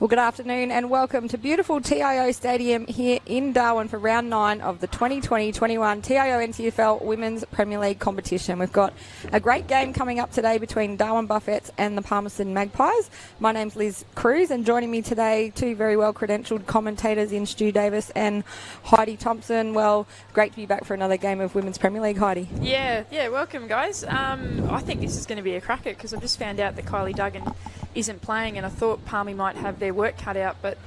Well, good afternoon and welcome to beautiful TIO Stadium here in Darwin for round 9 of the 2020-21 TIO NTFL Women's Premier League competition. We've got a great game coming up today between Darwin Buffets and the Palmerston Magpies. My name's Liz Cruz, and joining me today, two very well-credentialed commentators in Stu Davis and Heidi Thompson. Well, great to be back for another game of Women's Premier League, Heidi. Yeah, welcome guys. I think this is going to be a cracker because I've just found out that Kylie Duggan isn't playing, and I thought Palmy might have their work cut out, but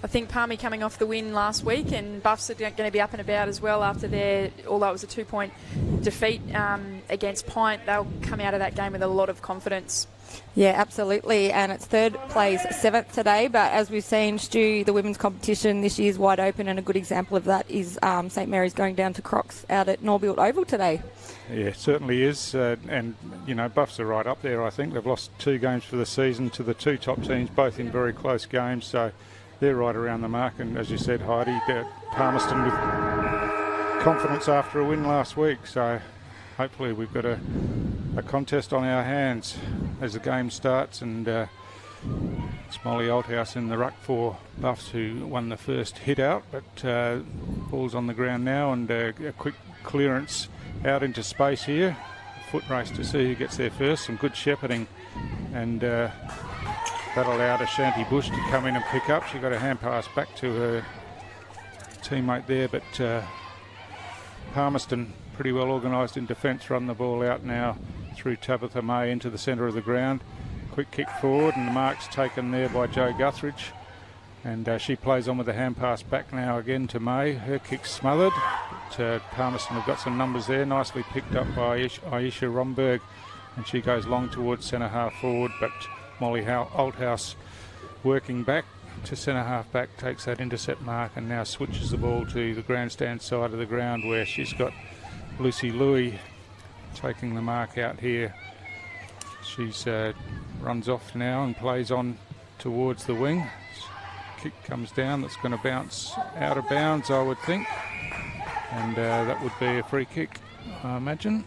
I think Palmy coming off the win last week, and Buffs are going to be up and about as well after although it was a 2-point defeat against Pint, they'll come out of that game with a lot of confidence. Yeah, absolutely, and it's third place, 7th today, but as we've seen, Stu, the women's competition this year is wide open, and a good example of that is St Mary's going down to Crocs out at Norbuilt Oval today. Yeah, it certainly is, and you know, Buffs are right up there. I think they've lost 2 games for the season to the 2 top teams, both in very close games, so they're right around the mark. And as you said, Heidi, Palmerston with confidence after a win last week, so hopefully we've got a contest on our hands as the game starts. And it's Molly Althouse in the ruck for Buffs, who won the first hit out, but ball's on the ground now, and a quick clearance out into space here. Foot race to see who gets there first. Some good shepherding, and that allowed Ashanti Bush to come in and pick up. She got a hand pass back to her teammate there, but Palmerston, pretty well organised in defence, run the ball out now through Tabitha May into the centre of the ground. Quick kick forward, and the mark's taken there by Jo Guthridge, and she plays on with the hand pass back now again to May. Her kick's smothered, but Palmerston have got some numbers there, nicely picked up by Aisha Romberg, and she goes long towards centre half forward, but Molly Althouse working back to centre half back, takes that intercept mark, and now switches the ball to the grandstand side of the ground, where she's got Lucy Louis taking the mark out here. She's runs off now and plays on towards the wing. Kick comes down, that's going to bounce out of bounds, I would think, and that would be a free kick, I imagine.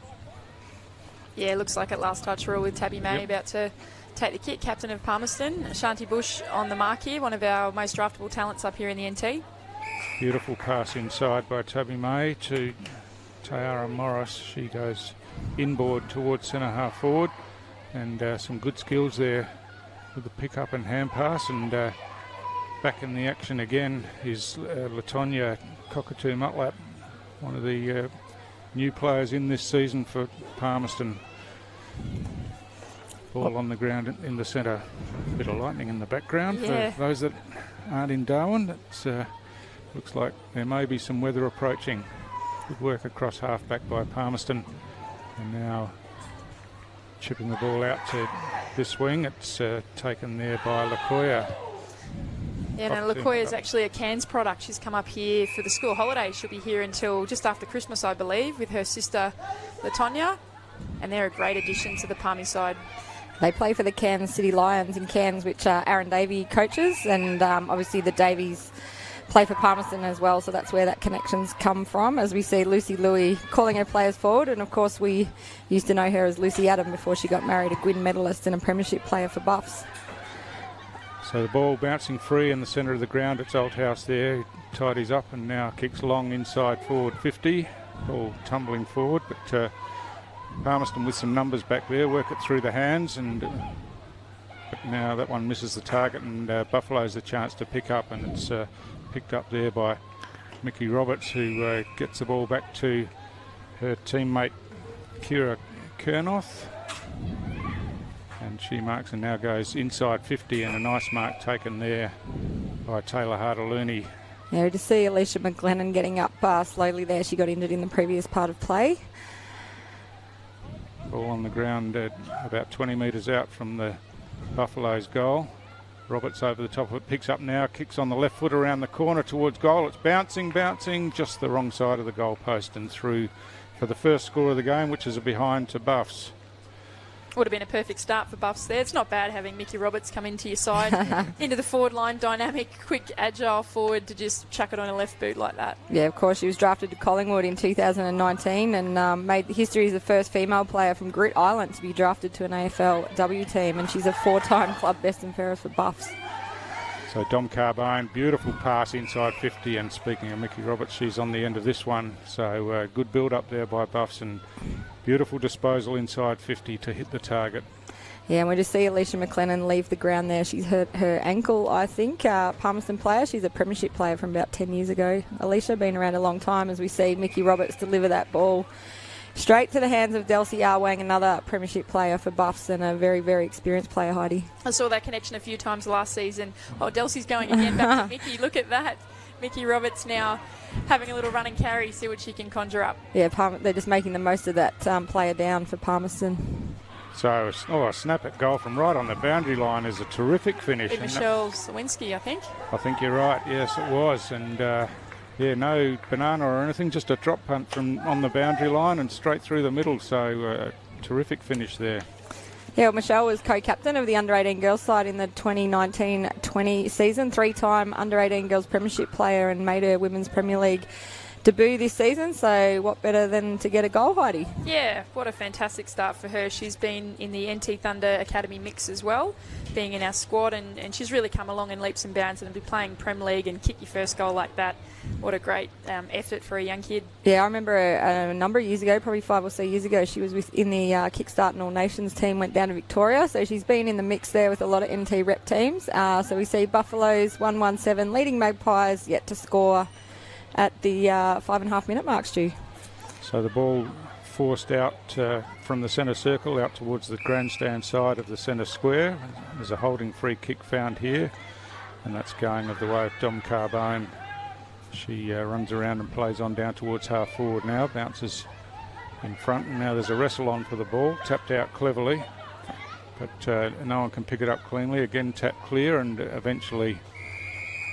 Yeah, looks like it. Last touch rule with Tabby May about to take the kick. Captain of Palmerston, Ashanti Bush on the mark here, one of our most draftable talents up here in the NT. Beautiful pass inside by Tabby May to Tayara Morris. She goes inboard towards centre half forward, and some good skills there with the pick up and hand pass. And back in the action again is Latonya Cockatoo Mutlap, one of the new players in this season for Palmerston. Ball on the ground in the centre. A bit of lightning in the background for those that aren't in Darwin. It looks like there may be some weather approaching. Good work across half back by Palmerston, and now chipping the ball out to this wing. It's taken there by Lakoya. Yeah, no, Lakoya is actually a Cairns product. She's come up here for the school holidays. She'll be here until just after Christmas, I believe, with her sister Latonya, and they're a great addition to the Palmy side. They play for the Cairns City Lions in Cairns, which Aaron Davey coaches, and obviously the Davies play for Palmerston as well, so that's where that connection's come from, as we see Lucy Louis calling her players forward. And of course we used to know her as Lucy Adam before she got married, a Gwyn medalist and a premiership player for Buffs. So the ball bouncing free in the centre of the ground. It's Althouse there, tidies up and now kicks long inside forward 50. Ball tumbling forward, but Palmerston with some numbers back there, work it through the hands, and but now that one misses the target, and Buffalo's the chance to pick up, and it's picked up there by Mickey Roberts, who gets the ball back to her teammate Kira Kernoth, and she marks and now goes inside 50, and a nice mark taken there by Taylor Harder-Looney. Yeah, to see Alicia McGlennon getting up slowly there. She got injured in the previous part of play. Ball on the ground about 20 metres out from the Buffalo's goal. Roberts over the top of it, picks up now, kicks on the left foot around the corner towards goal. It's bouncing, just the wrong side of the goal post and through for the first score of the game, which is a behind to Buffs. Would have been a perfect start for Buffs there. It's not bad having Mickey Roberts come into your side, into the forward line, dynamic, quick, agile forward to just chuck it on a left boot like that. Yeah, of course, she was drafted to Collingwood in 2019 and made history as the first female player from Grit Island to be drafted to an AFLW team, and she's a 4-time club best and fairest for Buffs. So Dom Carbone, beautiful pass inside 50, and speaking of Mickey Roberts, she's on the end of this one. So good build up there by Buffs, and beautiful disposal inside 50 to hit the target. Yeah, and we just see Alicia McLennan leave the ground there. She's hurt her ankle, I think. Palmerston player. She's a premiership player from about 10 years ago. Alicia, been around a long time, as we see Mickey Roberts deliver that ball straight to the hands of Delcy Arwang, another premiership player for Buffs and a very, very experienced player, Heidi. I saw that connection a few times last season. Oh, Delcy's going again back to Mickey. Look at that. Mickey Roberts now having a little run and carry, see what she can conjure up. Yeah, they're just making the most of that player down for Palmerston. So, a snap at goal from right on the boundary line is a terrific finish. Michelle Sawinski, I think. I think you're right. Yes, it was. And, no banana or anything, just a drop punt from on the boundary line and straight through the middle. So, terrific finish there. Yeah, well, Michelle was co-captain of the under-18 girls side in the 2019-20 season, three-time under-18 girls premiership player, and made her Women's Premier League debut this season. So what better than to get a goal, Heidi? Yeah, what a fantastic start for her. She's been in the NT Thunder Academy mix as well, being in our squad, and she's really come along in leaps and bounds, and to be playing Prem League and kick your first goal like that. What a great effort for a young kid. Yeah, I remember a number of years ago, probably 5 or so years ago, she was in the Kickstart and All Nations team, went down to Victoria. So she's been in the mix there with a lot of NT rep teams. So we see Buffaloes 1-1-7, leading Magpies yet to score at the 5.5 minute mark, Stu. So the ball forced out from the centre circle out towards the grandstand side of the centre square. There's a holding free kick found here, and that's going of the way of Dom Carbone. She runs around and plays on down towards half forward now, bounces in front, and now there's a wrestle on for the ball, tapped out cleverly, but no one can pick it up cleanly. Again tapped clear, and eventually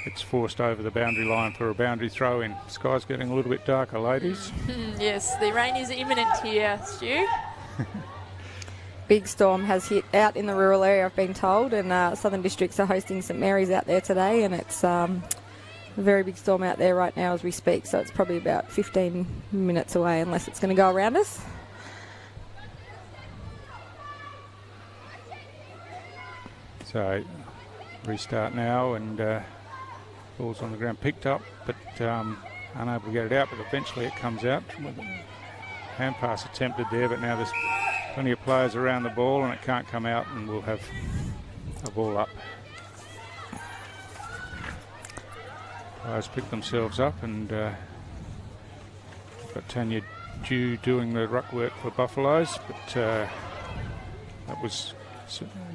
it's forced over the boundary line for a boundary throw in. Sky's getting a little bit darker, ladies. Yes, the rain is imminent here, Stu. Big storm has hit out in the rural area, I've been told, and Southern Districts are hosting St Mary's out there today, and it's a very big storm out there right now as we speak, so it's probably about 15 minutes away unless it's going to go around us. So restart now, and ball's on the ground, picked up, but unable to get it out, but eventually it comes out. Hand pass attempted there, but now there's plenty of players around the ball and it can't come out, and we'll have a ball up. Players pick themselves up, and got Tanya Dew doing the ruck work for Buffaloes, but that was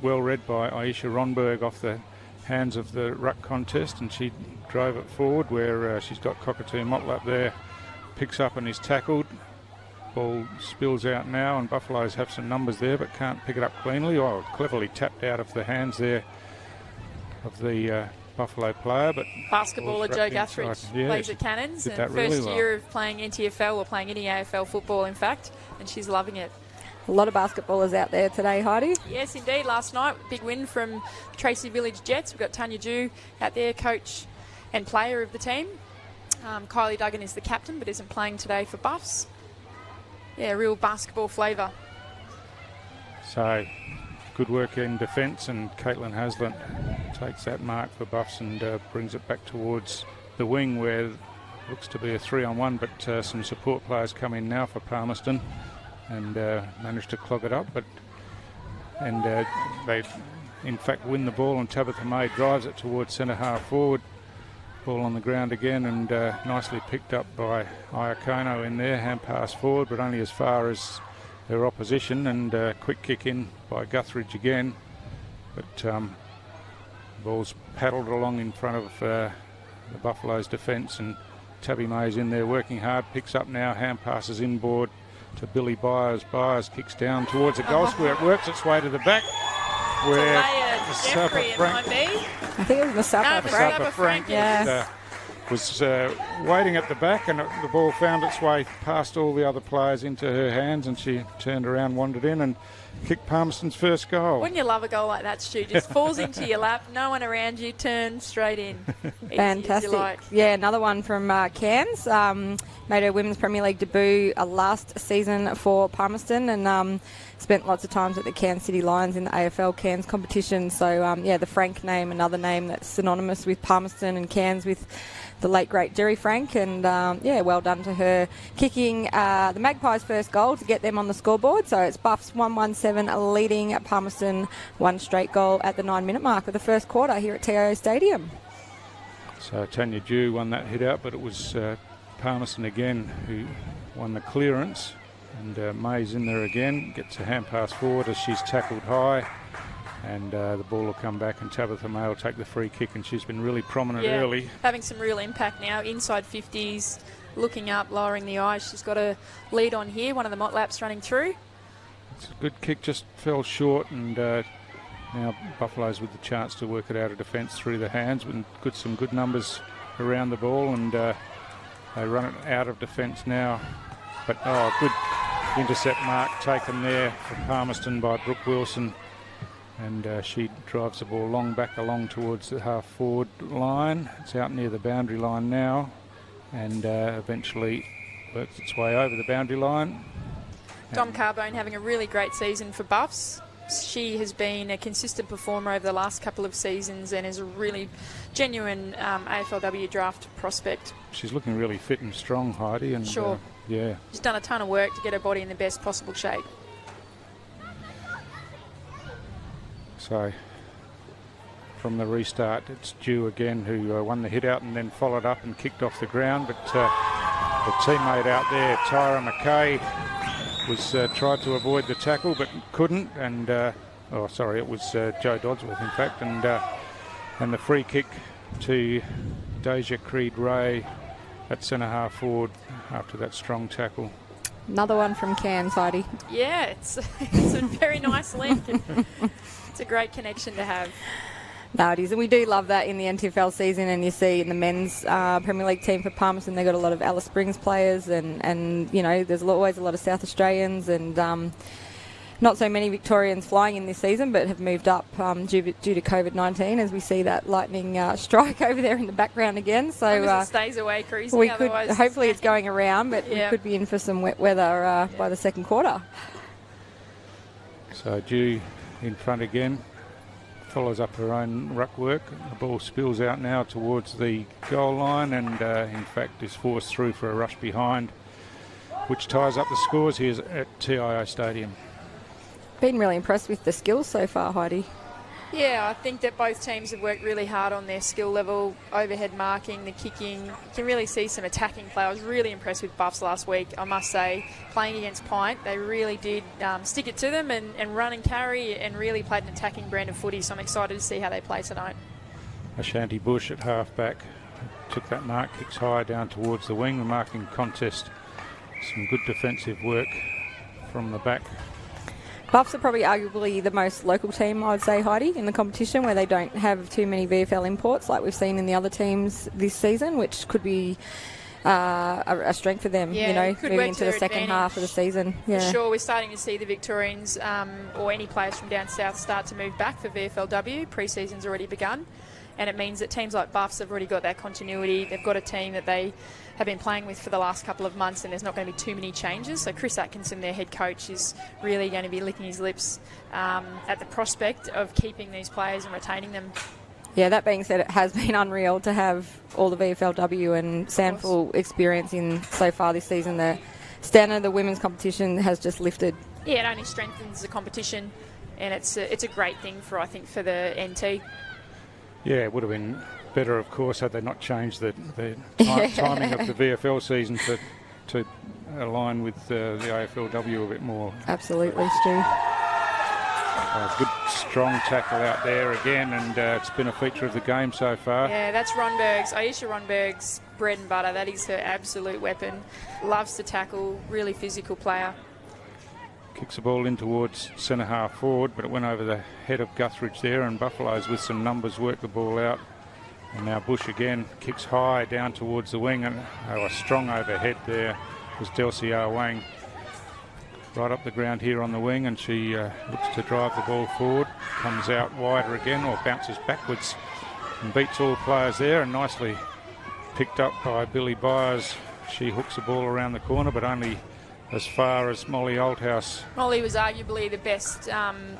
well read by Aisha Ronberg off the hands of the ruck contest, and she drove it forward where she's got Cockatoo Motlap there, picks up and is tackled. Ball spills out now, and Buffaloes have some numbers there but can't pick it up cleanly. Oh, cleverly tapped out of the hands there of the Buffalo player. But basketballer Joe Guthridge plays at Cannons, and first year of playing NTFL, or playing any AFL football in fact, and she's loving it. A lot of basketballers out there today, Heidi. Yes, indeed. Last night, big win from Tracy Village Jets. We've got Tanya Dew out there, coach and player of the team. Kylie Duggan is the captain, but isn't playing today for Buffs. Yeah, real basketball flavour. So, good work in defence, and Caitlin Haslant takes that mark for Buffs and brings it back towards the wing where it looks to be a 3-on-1, but some support players come in now for Palmerston and managed to clog it up, and they in fact win the ball, and Tabitha May drives it towards centre half forward. Ball on the ground again, and nicely picked up by Iacono in there, hand pass forward, but only as far as their opposition, and quick kick in by Guthridge again, but ball's paddled along in front of the Buffaloes defence, and Tabby May's in there working hard, picks up now, hand passes inboard to Billy Byers. Byers kicks down towards the goal square. It works its way to the back, where Jeffrey it might be. I think it was Masapa Frank. Yes. Was waiting at the back, and the ball found its way past all the other players into her hands, and she turned around, wandered in, and kick Palmerston's first goal. Wouldn't you love a goal like that, Stu? Just falls into your lap, no one around you, turn straight in. Easy Fantastic. as you like. Yeah, another one from Cairns. Made her Women's Premier League debut last season for Palmerston and spent lots of times at the Cairns City Lions in the AFL Cairns competition. So, the Frank name, another name that's synonymous with Palmerston and Cairns with the late, great Jerry Frank. And, well done to her kicking the Magpies' first goal to get them on the scoreboard. So it's Buffs 1-1-7 leading at Palmerston, one straight goal at the 9-minute mark of the first quarter here at TIO Stadium. So Tanya Dew won that hit out, but it was Palmerston again who won the clearance. And May's in there again, gets a hand pass forward as she's tackled high. And the ball will come back and Tabitha May will take the free kick, and she's been really prominent early. Having some real impact now, inside 50s, looking up, lowering the eyes. She's got a lead on here, one of the Motlaps running through. It's a good kick, just fell short, and now Buffalo's with the chance to work it out of defence through the hands with some good numbers around the ball, and they run it out of defence now. But, good intercept mark taken there from Palmerston by Brooke Wilson. And she drives the ball back along towards the half-forward line. It's out near the boundary line now, and eventually works its way over the boundary line. Dom Carbone having a really great season for Buffs. She has been a consistent performer over the last couple of seasons and is a really genuine AFLW draft prospect. She's looking really fit and strong, Heidi. And, sure. Yeah. She's done a ton of work to get her body in the best possible shape. So from the restart, it's Dew again who won the hit out and then followed up and kicked off the ground. But the teammate out there, Tyra McKay, was tried to avoid the tackle but couldn't. And it was Joe Dodsworth in fact. And the free kick to Deja Creed-Ray at centre half forward after that strong tackle. Another one from Cairns, Heidi. Yeah, it's a very nice link. It's a great connection to have. No, it is. And we do love that in the NTFL season. And you see in the men's Premier League team for Palmerston, they've got a lot of Alice Springs players. And there's always a lot of South Australians and not so many Victorians flying in this season, but have moved up due to COVID-19, as we see that lightning strike over there in the background again. So it stays away, cruising. Hopefully it's going around, but we could be in for some wet weather by the second quarter. So Dew in front again, follows up her own ruck work. The ball spills out now towards the goal line and in fact is forced through for a rush behind, which ties up the scores here at TIO Stadium. Been really impressed with the skills so far, Heidi. Yeah, I think that both teams have worked really hard on their skill level, overhead marking, the kicking. You can really see some attacking play. I was really impressed with Buffs last week, I must say. Playing against Pint, they really did stick it to them and run and carry and really played an attacking brand of footy, so I'm excited to see how they play tonight. Ashanti Bush at half-back took that mark, kicks high down towards the wing. The marking contest, some good defensive work from the back. Buffs are probably arguably the most local team, I would say, Heidi, in the competition, where they don't have too many VFL imports like we've seen in the other teams this season, which could be a strength for them, moving into the second half of the season. Yeah. For sure, we're starting to see the Victorians or any players from down south start to move back for VFLW. Pre-season's already begun, and it means that teams like Buffs have already got that continuity. They've got a team that they have been playing with for the last couple of months, and there's not going to be too many changes. So Chris Atkinson, their head coach, is really going to be licking his lips at the prospect of keeping these players and retaining them. Yeah, that being said, it has been unreal to have all the VFLW and Sandful experience in so far this season. The standard of the women's competition has just lifted. Yeah, it only strengthens the competition, and it's a great thing for the NT. Yeah, it would have been better, of course, had they not changed the timing of the VFL season to align with the AFLW a bit more. Absolutely, Stu. Good strong tackle out there again, and it's been a feature of the game so far. Yeah, that's Aisha Ronberg's bread and butter. That is her absolute weapon. Loves to tackle, really physical player. Kicks the ball in towards centre half forward, but it went over the head of Guthridge there, and Buffaloes with some numbers work the ball out. And now Bush again kicks high down towards the wing, and a strong overhead there was Delcy Wang. right up the ground here on the wing, and she looks to drive the ball forward, comes out wider again or bounces backwards and beats all players there, and nicely picked up by Billy Byers. She hooks the ball around the corner, but only as far as Molly Oldhouse. Molly was arguably the best,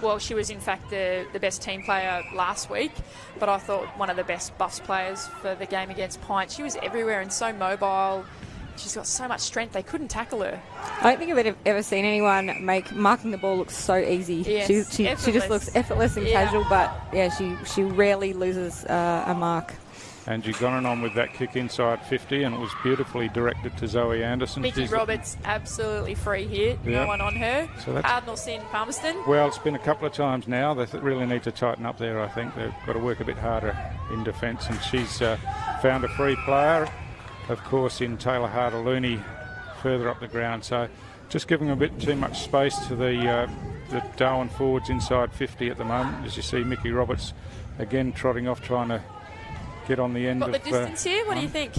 well, she was in fact the best team player last week, but I thought one of the best Buffs players for the game against Pint. She was everywhere and so mobile. She's got so much strength, they couldn't tackle her. I don't think I've ever seen anyone make marking the ball look so easy. Yes, she just looks effortless and casual, but yeah, she rarely loses a mark. Angie Gonanon with that kick inside 50, and it was beautifully directed to Zoe Anderson. Mickey Roberts absolutely free here, no one on her. So that's Cardinal Sin Palmerston. Well, it's been a couple of times now. They really need to tighten up there, I think. They've got to work a bit harder in defence, and she's found a free player, of course, in Taylor Harder-Looney further up the ground. So just giving a bit too much space to the Darwin forwards inside 50 at the moment. As you see, Mickey Roberts again trotting off, trying to get on the end got of the distance here. What do you think?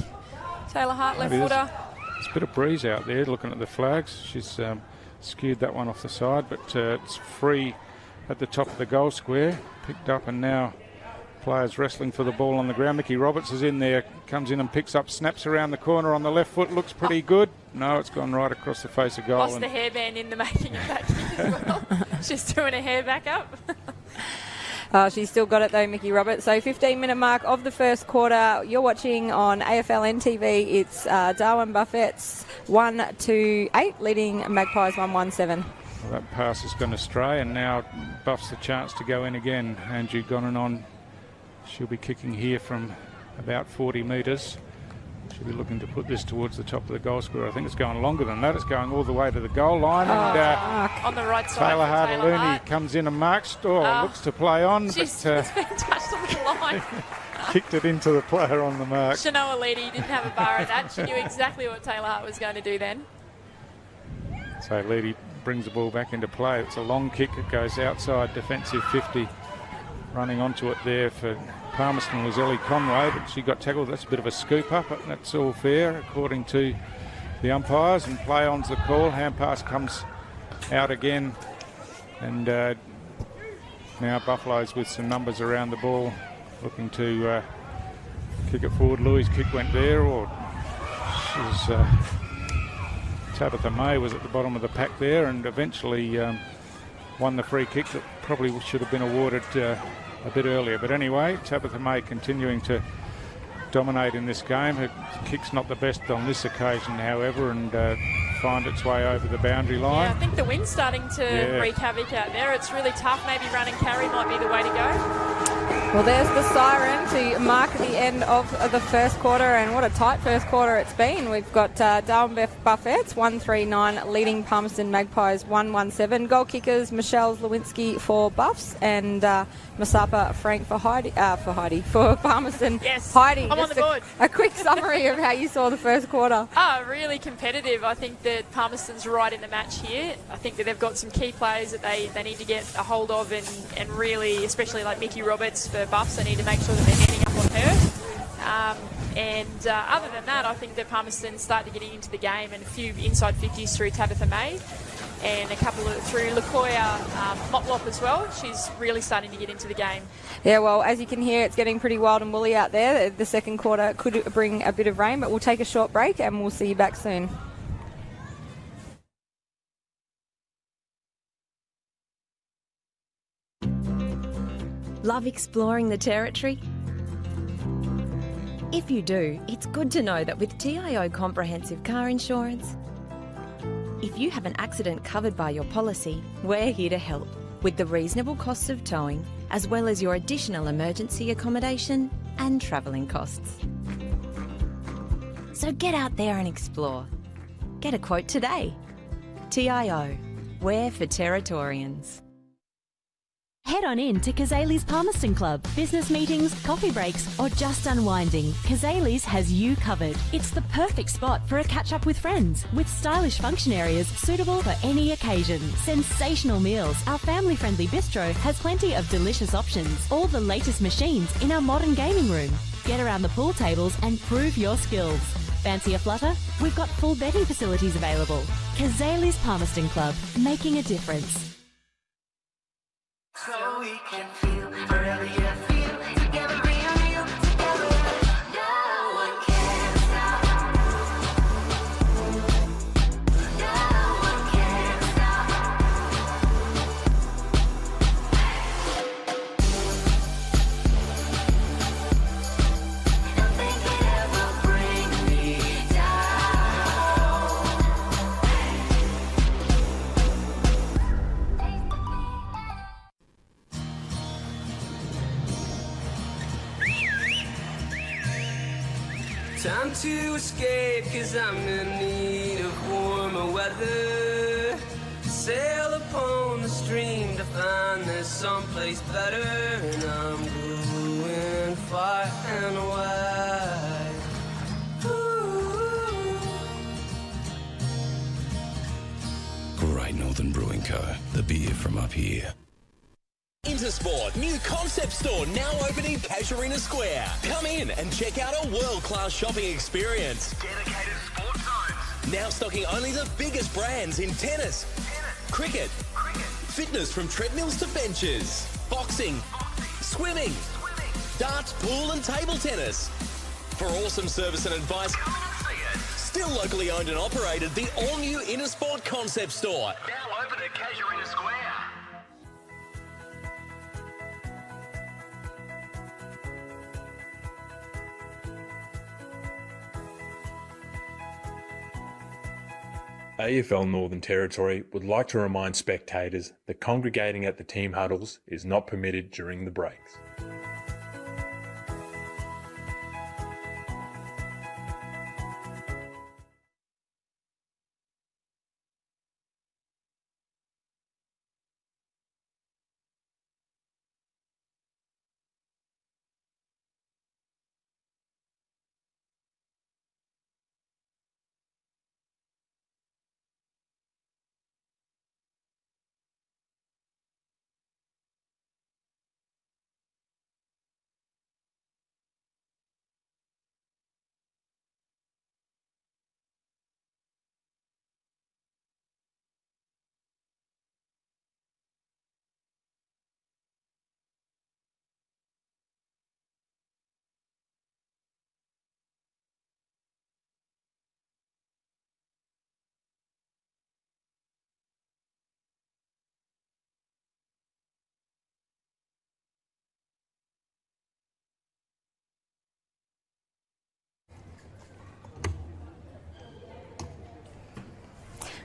Taylor Hart, left footer. There's a bit of breeze out there looking at the flags. She's skewed that one off the side, but it's free at the top of the goal square. Picked up, and now players wrestling for the ball on the ground. Mickey Roberts is in there, comes in and picks up, snaps around the corner on the left foot. Looks pretty good. No, it's gone right across the face of goal. Lost the hairband in the making of that kick as well. She's doing a hair back up. She's still got it though, Mickey Roberts. So 15-minute mark of the first quarter. You're watching on AFLNT TV. It's Darwin Buffets 1-8, leading Magpies 1-17. Well, that pass has gone astray, and now Buffs the chance to go in again. Angie Gonanon, she'll be kicking here from about 40 metres. She'll be looking to put this towards the top of the goal square. I think it's going longer than that. It's going all the way to the goal line. On the right side. Taylor Harder-Looney comes in and marks. Looks to play on. She's been touched on the line. Kicked it into the player on the mark. Shanoa Leedy didn't have a bar at that. She knew exactly what Taylor Hart was going to do then. So Leedy brings the ball back into play. It's a long kick. It goes outside defensive 50. Running onto it there for Palmerston was Ellie Conway, but she got tackled. That's a bit of a scoop up, but that's all fair according to the umpires, and play on's the call. Hand pass comes out again, and now Buffaloes with some numbers around the ball looking to kick it forward. Louis' kick went there, or Tabitha May was at the bottom of the pack there, and eventually won the free kick that probably should have been awarded a bit earlier. But anyway, Tabitha May continuing to dominate in this game. Her kick's not the best on this occasion, however, and find its way over the boundary line. Yeah, I think the wind's starting to wreak havoc out there. It's really tough. Maybe run and carry might be the way to go. Well, there's the siren to mark the end of the first quarter, and what a tight first quarter it's been. We've got Darwin Buffets 1-3-9 leading Palmerston Magpies 1-1-7. Goal kickers Michelle Lewinsky for Buffs and Masapa Frank for Palmerston. Yes, Heidi, I'm on the board. A quick summary of how you saw the first quarter. Really competitive. I think that Palmerston's right in the match here. I think that they've got some key players that they need to get a hold of, and really, especially like Mickey Roberts for Buffs, they need to make sure that they're ending up on her. Other than that, I think that Palmerston started getting into the game, and a few inside 50s through Tabitha May, and a couple through Lakoya Motlop as well. She's really starting to get into the game. Yeah, well, as you can hear, it's getting pretty wild and woolly out there. The second quarter could bring a bit of rain, but we'll take a short break and we'll see you back soon. Love exploring the territory? If you do, it's good to know that with TIO Comprehensive Car Insurance, if you have an accident covered by your policy, we're here to help with the reasonable costs of towing, as well as your additional emergency accommodation and travelling costs. So get out there and explore. Get a quote today. TIO, we're for Territorians. Head on in to Kazali's Palmerston Club. Business meetings, coffee breaks, or just unwinding, Kazali's has you covered. It's the perfect spot for a catch-up with friends, with stylish function areas suitable for any occasion. Sensational meals. Our family-friendly bistro has plenty of delicious options. All the latest machines in our modern gaming room. Get around the pool tables and prove your skills. Fancy a flutter? We've got full betting facilities available. Kazali's Palmerston Club, making a difference. So we can feel wherever you feel together, real together. No one can stop. No one can stop. Nothing can ever bring me down. Time to escape, 'cause I'm in need of warmer weather. Sail upon the stream to find there's someplace better. And I'm going far and wide. Ooh. Great Northern Brewing Co. The beer from up here. Intersport, new concept store now open in Casuarina Square. Come in and check out a world-class shopping experience. Dedicated sports zones. Now stocking only the biggest brands in tennis, cricket, fitness from treadmills to benches, boxing, swimming, darts, pool and table tennis. For awesome service and advice, Come and see it. still locally owned and operated, the all-new Intersport concept store. Now open at Casuarina Square. AFL Northern Territory would like to remind spectators that congregating at the team huddles is not permitted during the breaks.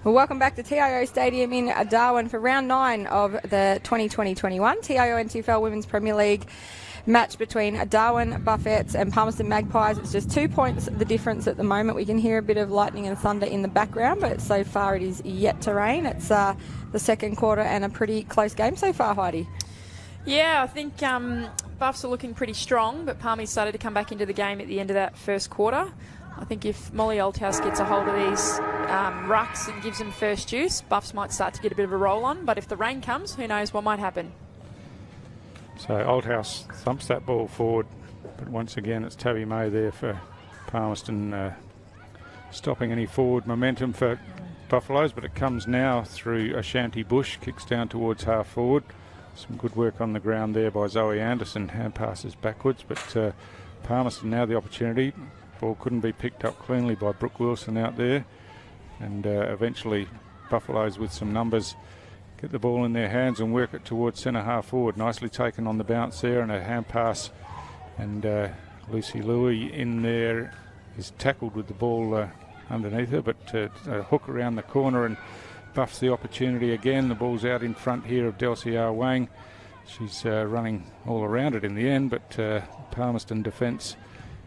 Well, welcome back to TIO Stadium in Darwin for round 9 of the 2020-21 TIO NTFL Women's Premier League match between Darwin Buffettes and Palmerston Magpies. It's just 2 points the difference at the moment. We can hear a bit of lightning and thunder in the background, but so far it is yet to rain. It's the second quarter and a pretty close game so far, Heidi. Yeah, I think Buffs are looking pretty strong, but Palmy started to come back into the game at the end of that first quarter. I think if Molly Oldhouse gets a hold of these rucks and gives them first juice, Buffs might start to get a bit of a roll on. But if the rain comes, who knows what might happen. So Oldhouse thumps that ball forward, but once again it's Tabby May there for Palmerston, stopping any forward momentum for Buffaloes, but it comes now through Ashanti Bush, kicks down towards half forward. Some good work on the ground there by Zoe Anderson, hand passes backwards, but Palmerston now the opportunity. Ball couldn't be picked up cleanly by Brooke Wilson out there, and eventually Buffaloes with some numbers get the ball in their hands and work it towards centre half forward. Nicely taken on the bounce there, and a hand pass, and Lucy Louis in there is tackled with the ball underneath her, but a hook around the corner and Buffs the opportunity again. The ball's out in front here of Delcia Wang. She's running all around it in the end, but Palmerston defence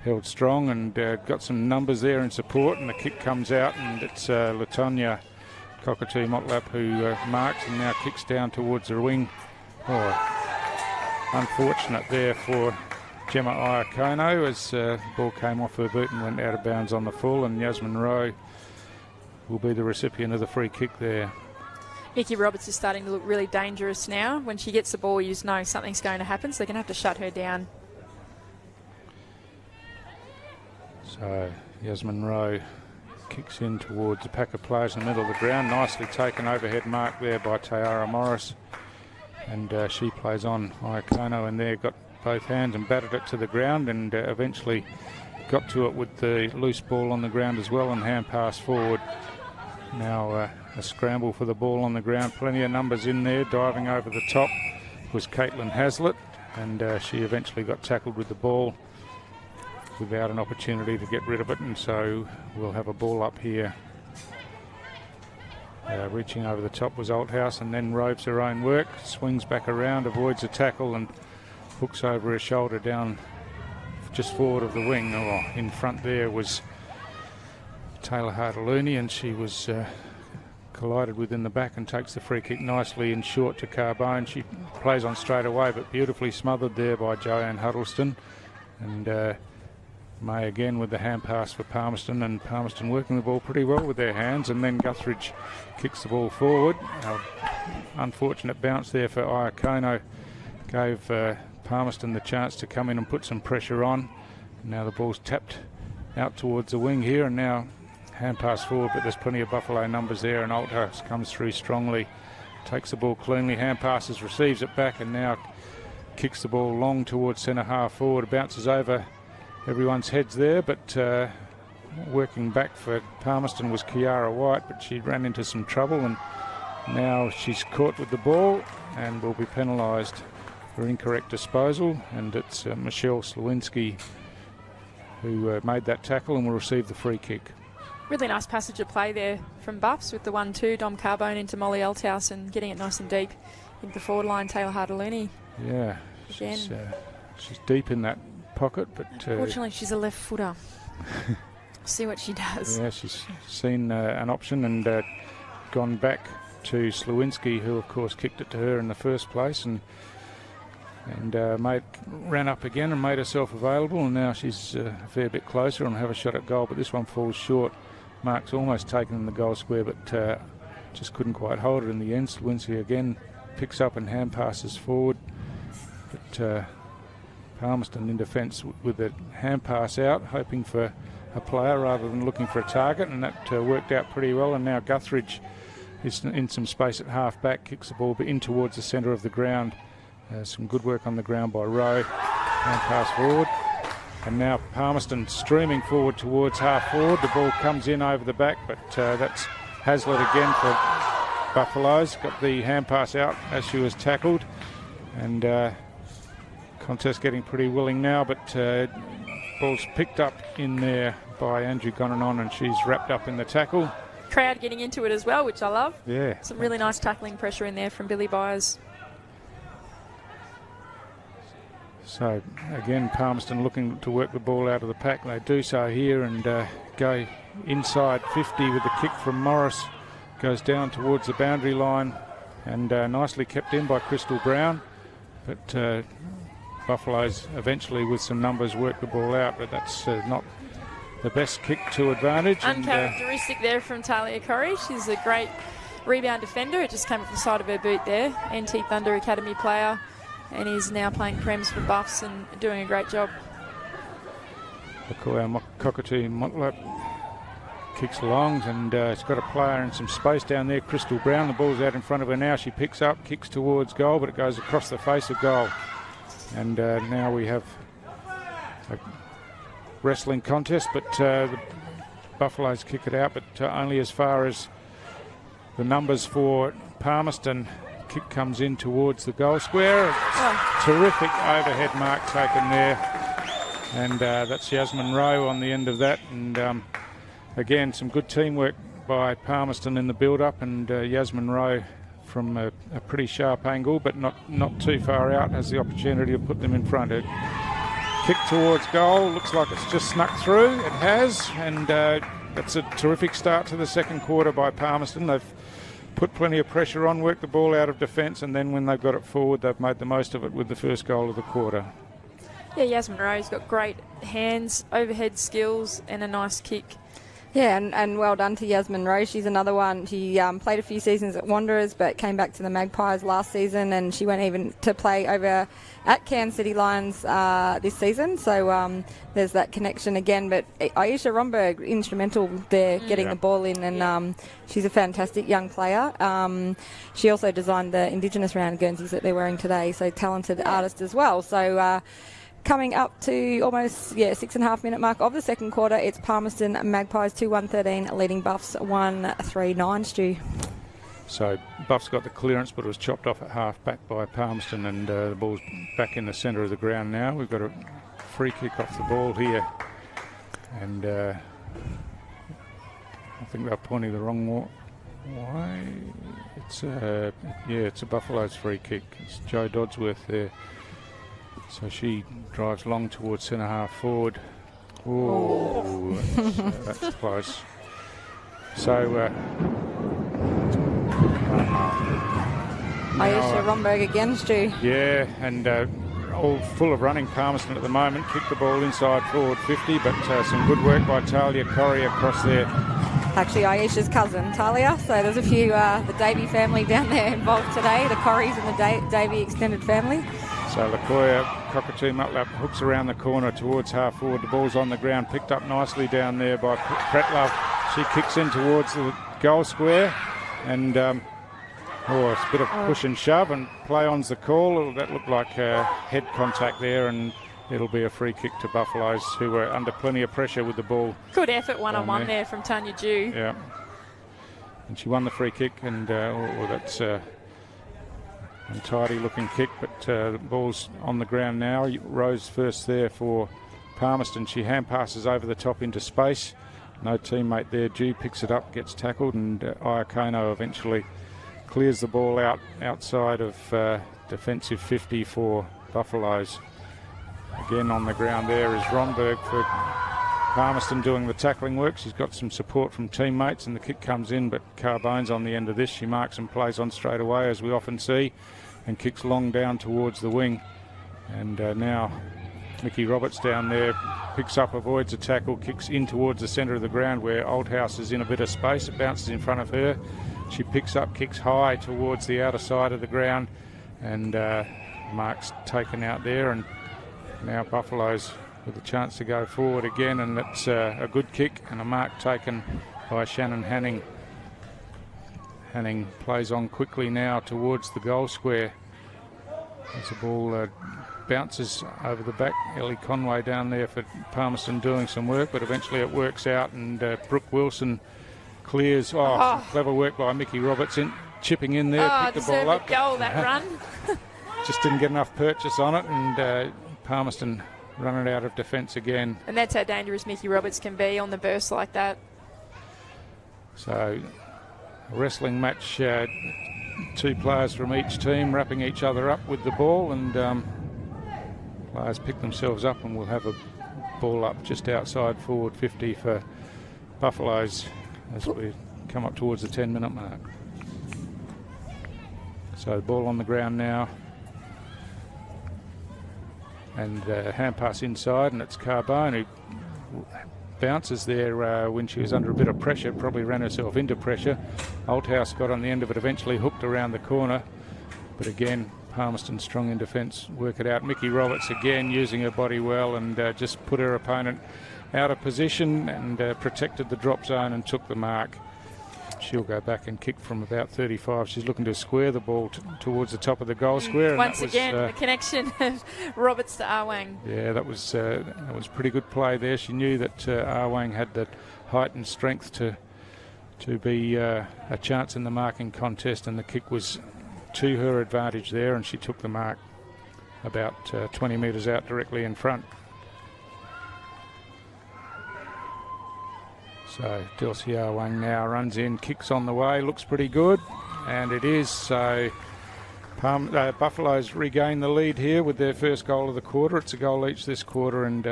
held strong and got some numbers there in support, and the kick comes out, and it's Latonia Cockatoo Motlap who marks and now kicks down towards the wing. Oh, unfortunate there for Gemma Iacono as the ball came off her boot and went out of bounds on the full, and Yasmin Rowe will be the recipient of the free kick there. Nikki Roberts is starting to look really dangerous now. When she gets the ball, you just know something's going to happen, so they're going to have to shut her down. So Yasmin Rowe kicks in towards the pack of players in the middle of the ground. Nicely taken overhead mark there by Tayara Morris. And she plays on. Iakono in there, got both hands and batted it to the ground, and eventually got to it with the loose ball on the ground as well, and hand pass forward. Now a scramble for the ball on the ground. Plenty of numbers in there. Diving over the top was Caitlin Hazlitt, and she eventually got tackled with the ball without an opportunity to get rid of it, and so we'll have a ball up here. Reaching over the top was Althouse, and then roves her own work, swings back around, avoids a tackle and hooks over her shoulder down just forward of the wing. In front there was Taylor Hartaluni, and she was collided with in the back and takes the free kick nicely in short to Carbone. She plays on straight away, but beautifully smothered there by Joanne Huddleston. And May again with the hand pass for Palmerston, and Palmerston working the ball pretty well with their hands, and then Guthridge kicks the ball forward. Unfortunate bounce there for Iakono gave Palmerston the chance to come in and put some pressure on. Now the ball's tapped out towards the wing here, and now hand pass forward, but there's plenty of Buffalo numbers there, and Althouse comes through strongly, takes the ball cleanly, hand passes, receives it back, and now kicks the ball long towards centre half forward, bounces over everyone's heads there, but working back for Palmerston was Kiara White, but she ran into some trouble, and now she's caught with the ball and will be penalised for incorrect disposal, and it's Michelle Slewinski who made that tackle and will receive the free kick. Really nice passage of play there from Buffs with the 1-2, Dom Carbone into Molly Althouse and getting it nice and deep into the forward line, Taylor Hartaluni. Yeah, she's deep in that pocket, but unfortunately she's a left footer. See what she does. Yeah, she's seen an option and gone back to Slewinski, who of course kicked it to her in the first place, and ran up again and made herself available, and now she's a fair bit closer and have a shot at goal, but this one falls short. Mark's almost taken in the goal square, but just couldn't quite hold it in the end. Slewinski again picks up and hand passes forward, but Palmerston in defence with a hand pass out, hoping for a player rather than looking for a target, and that worked out pretty well. And now Guthridge is in some space at half back, kicks the ball in towards the centre of the ground. Some good work on the ground by Rowe. Hand pass forward, and now Palmerston streaming forward towards half forward. The ball comes in over the back, but that's Hazlitt again for Buffaloes. Got the hand pass out as she was tackled, and contest getting pretty willing now, but ball's picked up in there by Andrew Gonanon, and she's wrapped up in the tackle. Crowd getting into it as well, which I love. Yeah. Some really nice tackling pressure in there from Billy Byers. So again, Palmerston looking to work the ball out of the pack. They do so here and go inside 50 with the kick from Morris. Goes down towards the boundary line and nicely kept in by Crystal Brown. But Buffaloes eventually with some numbers work the ball out, but that's not the best kick to advantage. Uncharacteristic there from Talia Corrie. She's a great rebound defender. It just came off the side of her boot there. NT Thunder Academy player, and is now playing Prems for Buffs and doing a great job. Our Cockatoo Motlop kicks along, and it's got a player in some space down there, Crystal Brown. The ball's out in front of her now. She picks up, kicks towards goal, but it goes across the face of goal. And now we have a wrestling contest, but the Buffaloes kick it out, but only as far as the numbers for Palmerston. Kick comes in towards the goal square. Terrific overhead mark taken there, and that's Yasmin Rowe on the end of that. And again, some good teamwork by Palmerston in the build-up, and Yasmin Rowe from a pretty sharp angle, but not too far out, has the opportunity to put them in front. It kick towards goal, looks like it's just snuck through. It has, and that's a terrific start to the second quarter by Palmerston. They've put plenty of pressure on, worked the ball out of defence, and then when they've got it forward, they've made the most of it with the first goal of the quarter. Yeah, Yasmin Rowe's got great hands, overhead skills, and a nice kick. Yeah, and well done to Yasmin Rose. She's another one. She played a few seasons at Wanderers, but came back to the Magpies last season, and she went even to play over at Cairns City Lions this season. So there's that connection again. But Aisha Romberg, instrumental there, getting the ball in, and she's a fantastic young player. She also designed the Indigenous round Guernseys that they're wearing today, so talented artist as well. So coming up to almost 6.5 minute mark of the second quarter, it's Palmerston Magpies 2-1-13 leading Buffs 1-3-9. Stu. So Buffs got the clearance, but it was chopped off at half back by Palmerston, and the ball's back in the centre of the ground now. We've got a free kick off the ball here, and I think they're pointing the wrong way. It's a Buffalo's free kick. It's Jo Dodsworth there. So she drives long towards centre half forward. Oh, that's close. So Aisha Romberg again, Stu. Yeah, and all full of running Palmerston at the moment. Kicked the ball inside forward 50, but some good work by Talia Corrie across there. Actually, Aisha's cousin, Talia. So there's a few, the Davey family down there involved today, the Corries and the Davey extended family. So Lakoya, Cockatoo Mutlap hooks around the corner towards half forward. The ball's on the ground, picked up nicely down there by Pretlove. She kicks in towards the goal square, and it's a bit of push and shove, and play on's the call. That looked like head contact there, and it'll be a free kick to Buffaloes, who were under plenty of pressure with the ball. Good effort one-on-one there from Tanya Dew. Yeah. And she won the free kick, and that's untidy looking kick, but the ball's on the ground now. Rose first there for Palmerston. She hand passes over the top into space. No teammate there. Dew picks it up, gets tackled, and Iakono eventually clears the ball outside of defensive 50 for Buffaloes. Again on the ground there is Romberg for Palmerston doing the tackling work. She's got some support from teammates, and the kick comes in, but Carbone's on the end of this. She marks and plays on straight away, as we often see, and kicks long down towards the wing. And now Mickey Roberts down there picks up, avoids a tackle, kicks in towards the centre of the ground where Oldhouse is in a bit of space. It bounces in front of her. She picks up, kicks high towards the outer side of the ground, and mark's taken out there. And now Buffaloes with a chance to go forward again, and that's a good kick and a mark taken by Shannon Hanning. Hanning plays on quickly now towards the goal square as the ball bounces over the back. Ellie Conway down there for Palmerston doing some work, but eventually it works out, and Brooke Wilson clears. Some clever work by Mickey Roberts chipping in there, picked the ball up. Goal, that run. Just didn't get enough purchase on it, and Palmerston running out of defence again. And that's how dangerous Mickey Roberts can be on the burst like that. So, a wrestling match, two players from each team wrapping each other up with the ball, and players pick themselves up, and we'll have a ball up just outside forward 50 for Buffaloes as we come up towards the 10-minute mark. So, the ball on the ground now. And hand pass inside, and it's Carbone who bounces there when she was under a bit of pressure, probably ran herself into pressure. Oldhouse got on the end of it, eventually hooked around the corner, but again Palmerston strong in defence, work it out. Mickey Roberts again using her body well, and just put her opponent out of position, and protected the drop zone and took the mark. She'll go back and kick from about 35. She's looking to square the ball towards the top of the goal square. And once again, the connection of Roberts to Arwang. Yeah, that was pretty good play there. She knew that Arwang had the height and strength to be a chance in the marking contest, and the kick was to her advantage there, and she took the mark about 20 metres out directly in front. So Delcy Arwang now runs in, kicks on the way, looks pretty good, and it is. So Buffaloes regain the lead here with their first goal of the quarter. It's a goal each this quarter, and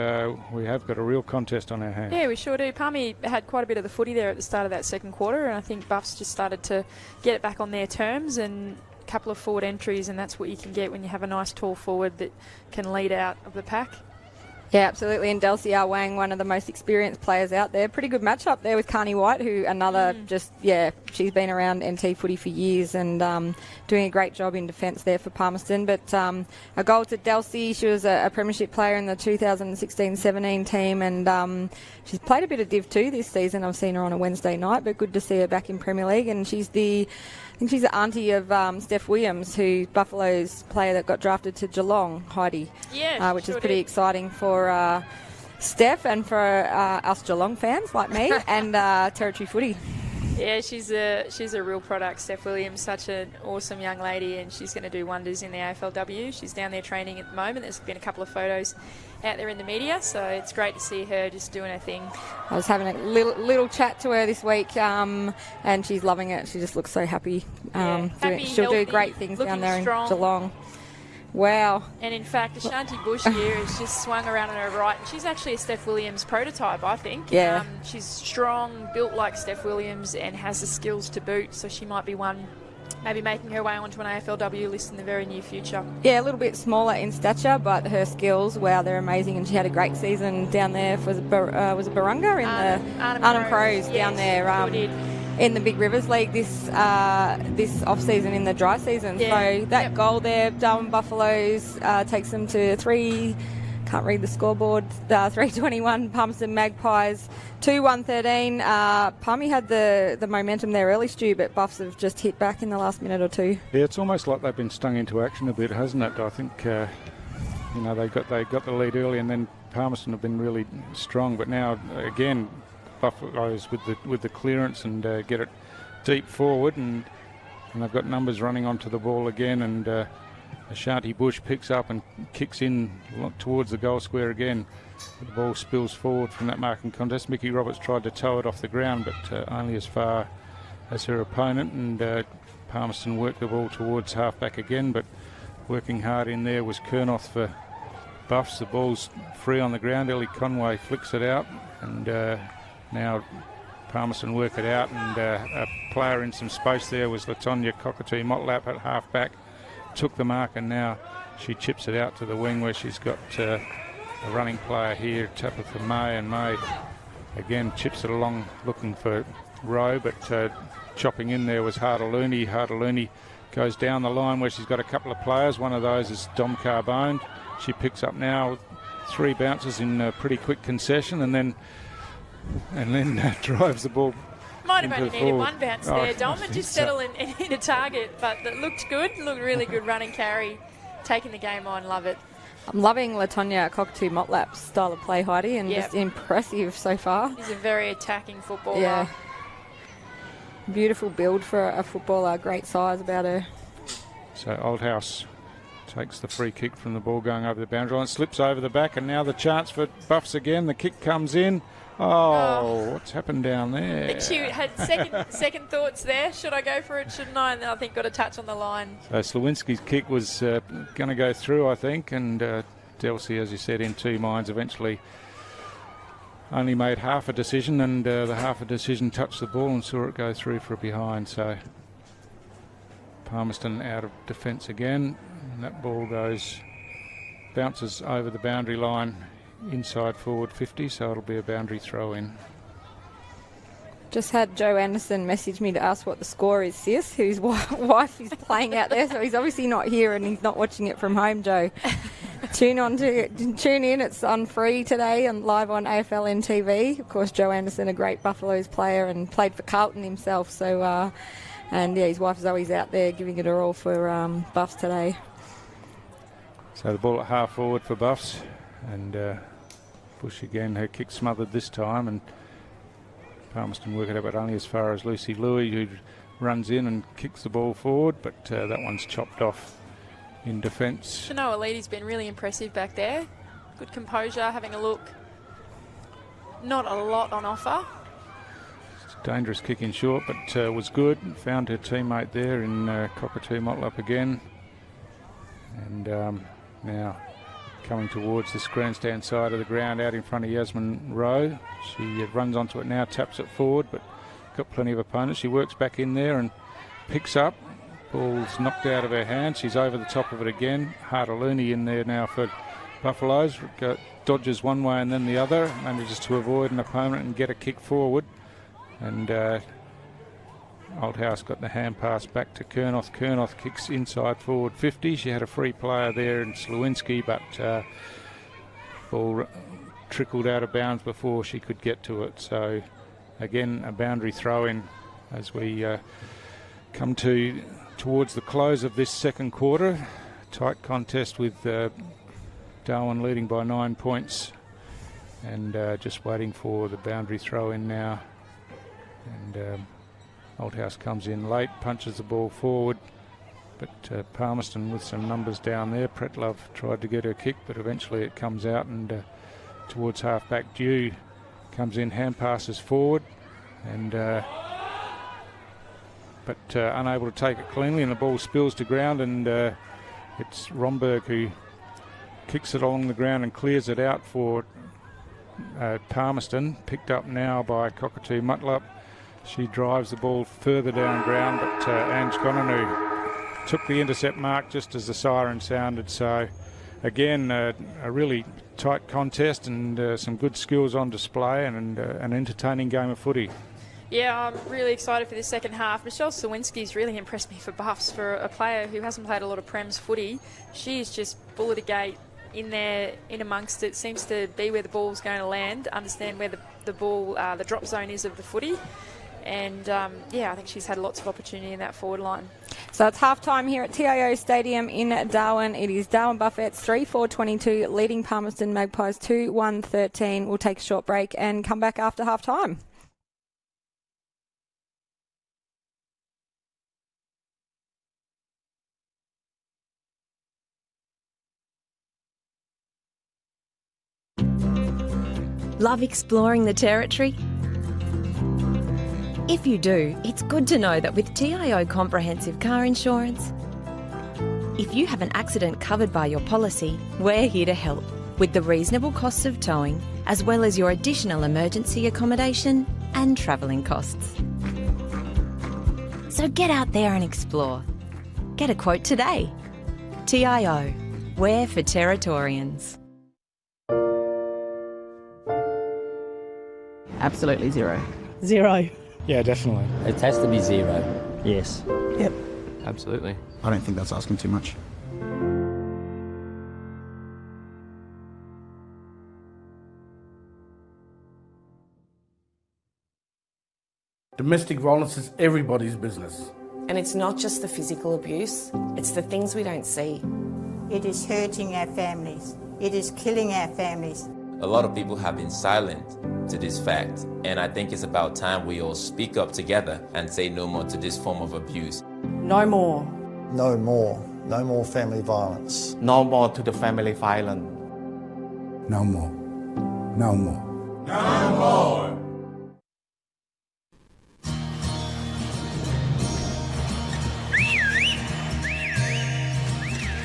we have got a real contest on our hands. Yeah, we sure do. Palmy had quite a bit of the footy there at the start of that second quarter, and I think Buffs just started to get it back on their terms, and a couple of forward entries, and that's what you can get when you have a nice tall forward that can lead out of the pack. Yeah, absolutely. And Delcy Wang, one of the most experienced players out there. Pretty good matchup there with Carney White, who another she's been around NT footy for years and doing a great job in defence there for Palmerston. But a goal to Delcy. She was a premiership player in the 2016-17 team, and she's played a bit of Div 2 this season. I've seen her on a Wednesday night, but good to see her back in Premier League. And I think she's the auntie of Steph Williams, who Buffalo's player that got drafted to Geelong, Heidi. Yeah, which is pretty exciting for Steph and for us Geelong fans like me and Territory Footy. Yeah, she's a real product, Steph Williams, such an awesome young lady, and she's going to do wonders in the AFLW. She's down there training at the moment. There's been a couple of photos out there in the media, so it's great to see her just doing her thing. I was having a little chat to her this week, and she's loving it. She just looks so happy. Happy, she'll healthy, do great things down there strong. in Geelong. Wow. And in fact, Ashanti Bush here has just swung around on her right, and she's actually a Steph Williams prototype, I think. Yeah. She's strong, built like Steph Williams, and has the skills to boot, so she might be one maybe making her way onto an AFLW list in the very near future. Yeah, a little bit smaller in stature, but her skills, wow, they're amazing. And she had a great season down there for, was it Barunga? In the Arnhem Crows down there. In the Big Rivers League this off-season in the dry season. Yeah. So that goal there, Darwin Buffaloes takes them to 321 Palmerston Magpies, 2-1-13. Palmy had the momentum there early, Stu, but Buffs have just hit back in the last minute or two. Yeah, it's almost like they've been stung into action a bit, hasn't it? I think they got the lead early, and then Palmerston have been really strong, but now again Buffaloes with the clearance and get it deep forward, and they've got numbers running onto the ball again, and Ashanti Bush picks up and kicks in towards the goal square again. The ball spills forward from that marking contest. Mickey Roberts tried to tow it off the ground, but only as far as her opponent, and Palmerston worked the ball towards half-back again, but working hard in there was Kernoth for Buffs. The ball's free on the ground. Ellie Conway flicks it out, and now Palmerston work it out, and a player in some space there was Latonya Cockatoo Motlap at half-back. Took the mark, and now she chips it out to the wing where she's got a running player here, Tabitha May, and May again chips it along looking for Rowe, but chopping in there was Hartaluni. Hartaluni goes down the line where she's got a couple of players. One of those is Dom Carbone. She picks up now 3 bounces in a pretty quick concession, and then drives the ball. Might have only needed one bounce there, Dom, and just settle in a target, but it looked good. Looked really good running carry, taking the game on. Love it. I'm loving Latonya Cockatoo Motlap's style of play, Heidi, and just impressive so far. He's a very attacking footballer. Yeah. Beautiful build for a footballer, great size about her. So Oldhouse takes the free kick from the ball going over the boundary line, slips over the back, and now the chance for Buffs again. The kick comes in. What's happened down there? I think she had second thoughts there. Should I go for it? Shouldn't I? And then I think got a touch on the line. So Slawinski's kick was going to go through, I think, and Delcy, as you said, in 2 minds, eventually only made half a decision, and the half a decision touched the ball and saw it go through for a behind. So Palmerston out of defence again, and that ball bounces over the boundary line inside forward 50, so it'll be a boundary throw in. Just had Joe Anderson message me to ask what the score is, sis, whose wife is playing out there, so he's obviously not here and he's not watching it from home, Joe. Tune in, it's on free today and live on AFLNT TV. Of course, Joe Anderson, a great Buffaloes player and played for Carlton himself, so his wife Zoe's out there giving it her all for Buffs today. So the ball at half forward for Buffs, and Bush again, her kick smothered this time, and Palmerston work it out, but only as far as Lucy Louis, who runs in and kicks the ball forward, but that one's chopped off in defence. Shanoa Leedy's been really impressive back there. Good composure, having a look. Not a lot on offer. It's a dangerous kick in short, but was good. Found her teammate there in Cockatoo Motlap again. And now coming towards this grandstand side of the ground out in front of Yasmin Rowe. She runs onto it now, taps it forward, but got plenty of opponents. She works back in there and picks up. Ball's knocked out of her hand. She's over the top of it again. Hartaluni in there now for Buffaloes. Dodges one way and then the other, manages to avoid an opponent and get a kick forward. And Oldhouse got the hand pass back to Kernoth. Kernoth kicks inside forward 50. She had a free player there in Slewinski, but ball trickled out of bounds before she could get to it. So again, a boundary throw in as we come towards the close of this second quarter. Tight contest with Darwin leading by 9 points, and just waiting for the boundary throw in now. And Oldhouse comes in late, punches the ball forward, but Palmerston with some numbers down there. Pretlove tried to get her kick, but eventually it comes out, and towards half-back Dew comes in, hand passes forward, and but unable to take it cleanly, and the ball spills to ground, and it's Romberg who kicks it along the ground and clears it out for Palmerston. Picked up now by Cockatoo Mutlup. She drives the ball further down ground, but Ange Gonanu took the intercept mark just as the siren sounded. So again, a really tight contest, and some good skills on display, and an entertaining game of footy. Yeah, I'm really excited for this second half. Michelle Sawinski's really impressed me for Buffs. For a player who hasn't played a lot of Prem's footy, she's just bullet a gate in there, in amongst it. Seems to be where the ball's going to land, understand where the ball, the drop zone is of the footy. And, I think she's had lots of opportunity in that forward line. So it's half-time here at TIO Stadium in Darwin. It is Darwin Buffets 3-4-22, leading Palmerston Magpies 2-1-13. We'll take a short break and come back after half-time. Love exploring the territory? If you do, it's good to know that with TIO Comprehensive Car Insurance, if you have an accident covered by your policy, we're here to help with the reasonable costs of towing, as well as your additional emergency accommodation and travelling costs. So get out there and explore. Get a quote today. TIO, we're for Territorians. Absolutely zero. Zero. Yeah, definitely. It has to be zero. Yes. Yep. Absolutely. I don't think that's asking too much. Domestic violence is everybody's business. And it's not just the physical abuse, it's the things we don't see. It is hurting our families. It is killing our families. A lot of people have been silent to this fact, and I think it's about time we all speak up together and say no more to this form of abuse. No more. No more. No more family violence. No more to the family violence. No more. No more. No more.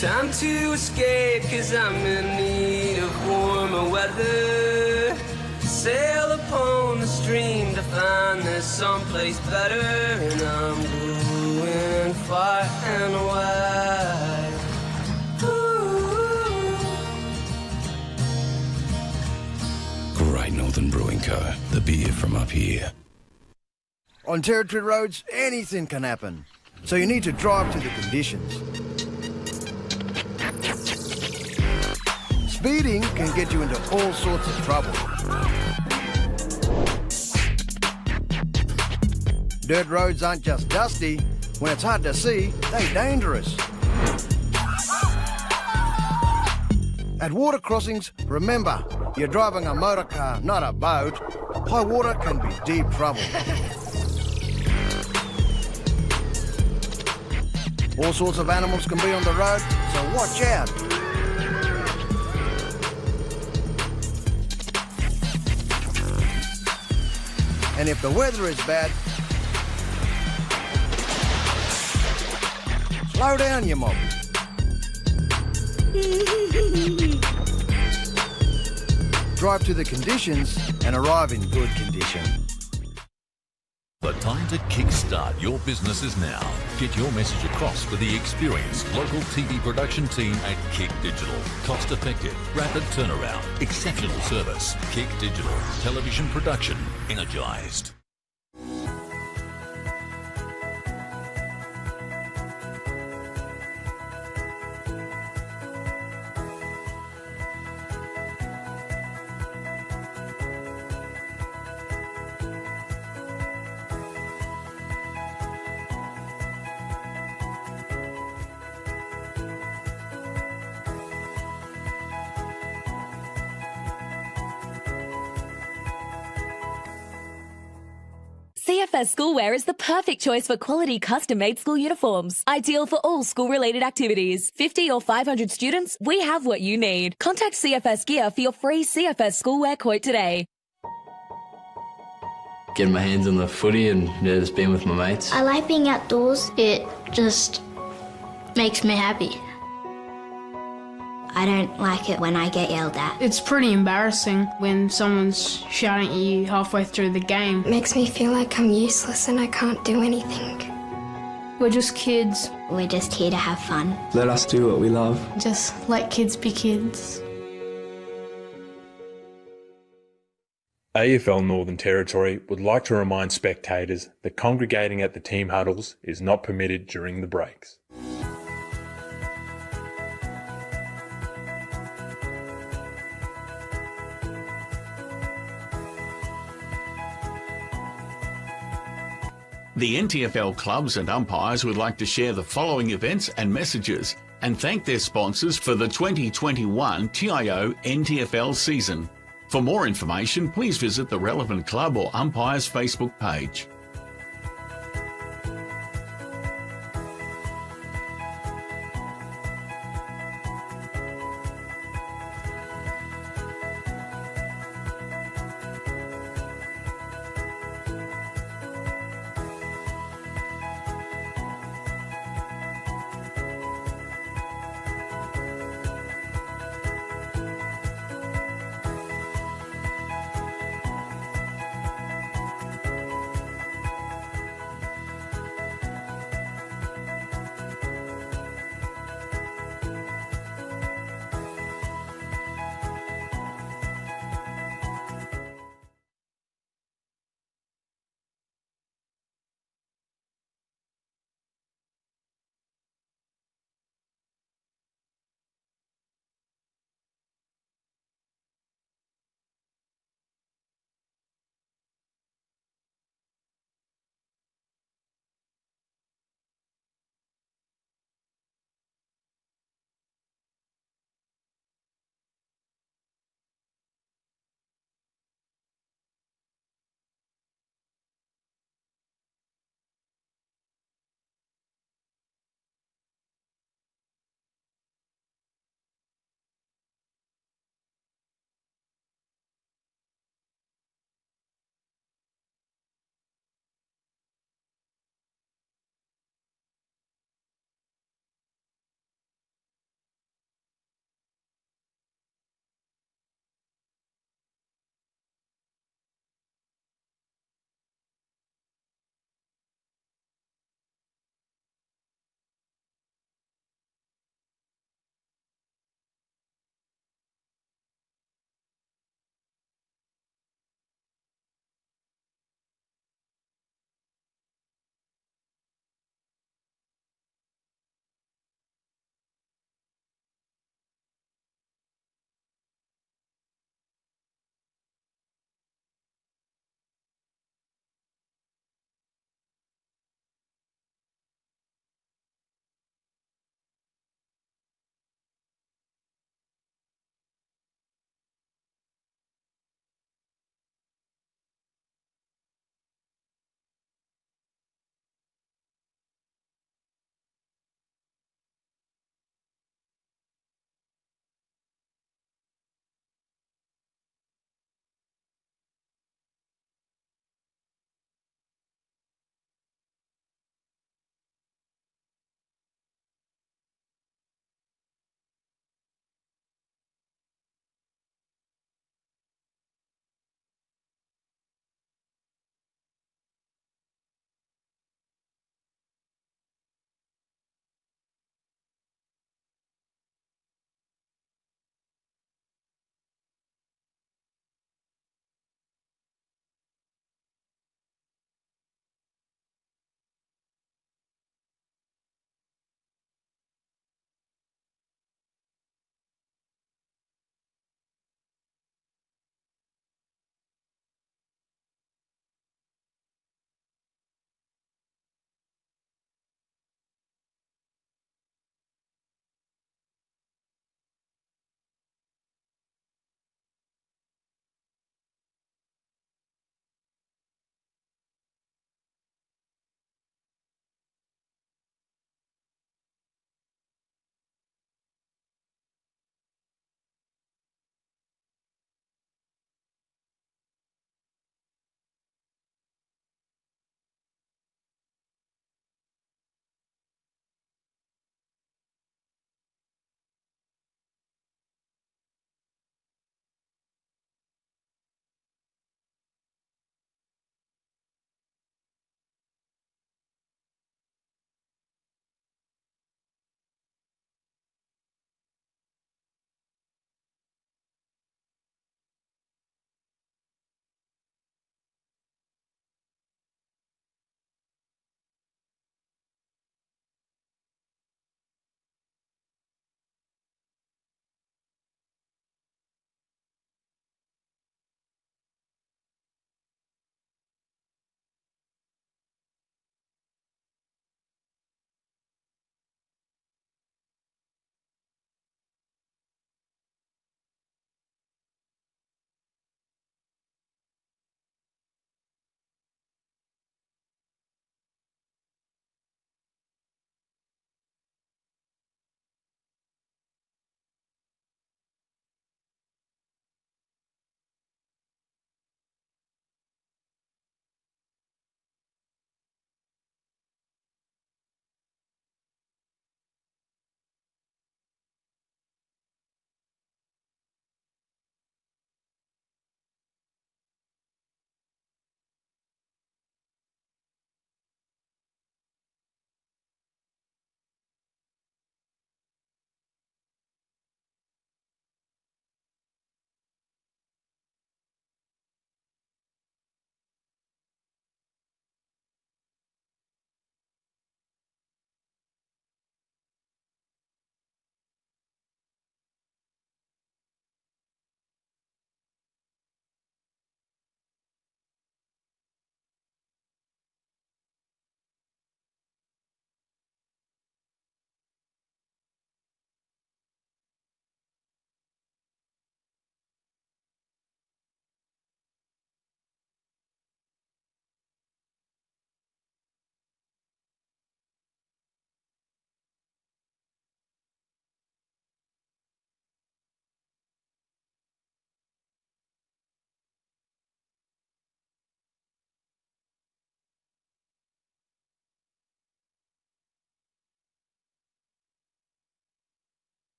Time to escape, 'cause I'm in need of warmer weather. Sail upon the stream to find there's someplace better, and I'm going far and wide. Great Northern Brewing Co., the beer from up here. On territory roads, anything can happen, so you need to drive to the conditions. Speeding can get you into all sorts of trouble. Dirt roads aren't just dusty. When it's hard to see, they're dangerous. At water crossings, remember, you're driving a motor car, not a boat. High water can be deep trouble. All sorts of animals can be on the road, so watch out. And if the weather is bad, slow down, you mob. Drive to the conditions and arrive in good condition. The time to kickstart your business is now. Get your message across with the experienced local TV production team at Kick Digital. Cost effective, rapid turnaround, exceptional service. Kick Digital. Television production energised. CFS Schoolwear is the perfect choice for quality custom-made school uniforms. Ideal for all school-related activities. 50 or 500 students, we have what you need. Contact CFS Gear for your free CFS Schoolwear quote today. Getting my hands on the footy and just being with my mates. I like being outdoors. It just makes me happy. I don't like it when I get yelled at. It's pretty embarrassing when someone's shouting at you halfway through the game. It makes me feel like I'm useless and I can't do anything. We're just kids. We're just here to have fun. Let us do what we love. Just let kids be kids. AFL Northern Territory would like to remind spectators that congregating at the team huddles is not permitted during the breaks. The NTFL clubs and umpires would like to share the following events and messages and thank their sponsors for the 2021 TIO NTFL season. For more information, please visit the relevant club or umpire's Facebook page.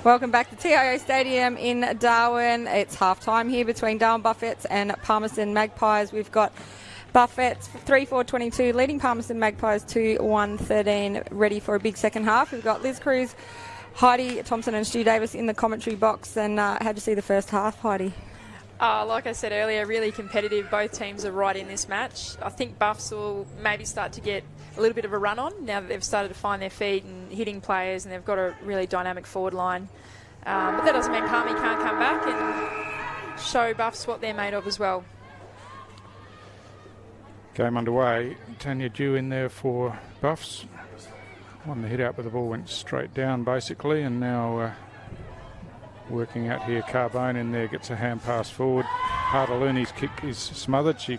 Welcome back to TIO Stadium in Darwin. It's half-time here between Darwin Buffets and Palmerston Magpies. We've got Buffets 3-4-22 leading Palmerston Magpies 2-1-13, ready for a big second half. We've got Liz Cruz, Heidi Thompson and Stu Davis in the commentary box. And how'd you see the first half, Heidi? Like I said earlier, really competitive. Both teams are right in this match. I think Buffs will maybe start to get a little bit of a run on now that they've started to find their feet and hitting players, and they've got a really dynamic forward line. But that doesn't mean Palmy can't come back and show Buffs what they're made of as well. Game underway. Tanya Dew in there for Buffs. Won the hit out, but the ball went straight down basically, and now working out here, Carbone in there gets a hand pass forward. Hartaluni's kick is smothered. She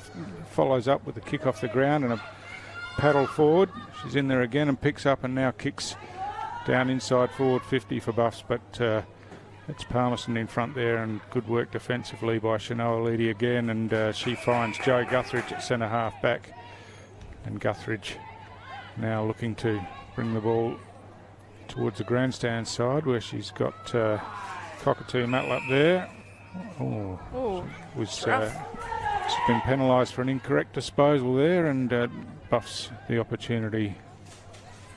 follows up with a kick off the ground and a paddle forward. She's in there again and picks up and now kicks down inside forward 50 for Buffs, but it's Palmerston in front there, and good work defensively by Shanoa Leedy again, and she finds Joe Guthridge at centre half back, and Guthridge now looking to bring the ball towards the grandstand side where she's got Cockatoo Matlup there. She's been penalised for an incorrect disposal there, and Buffs the opportunity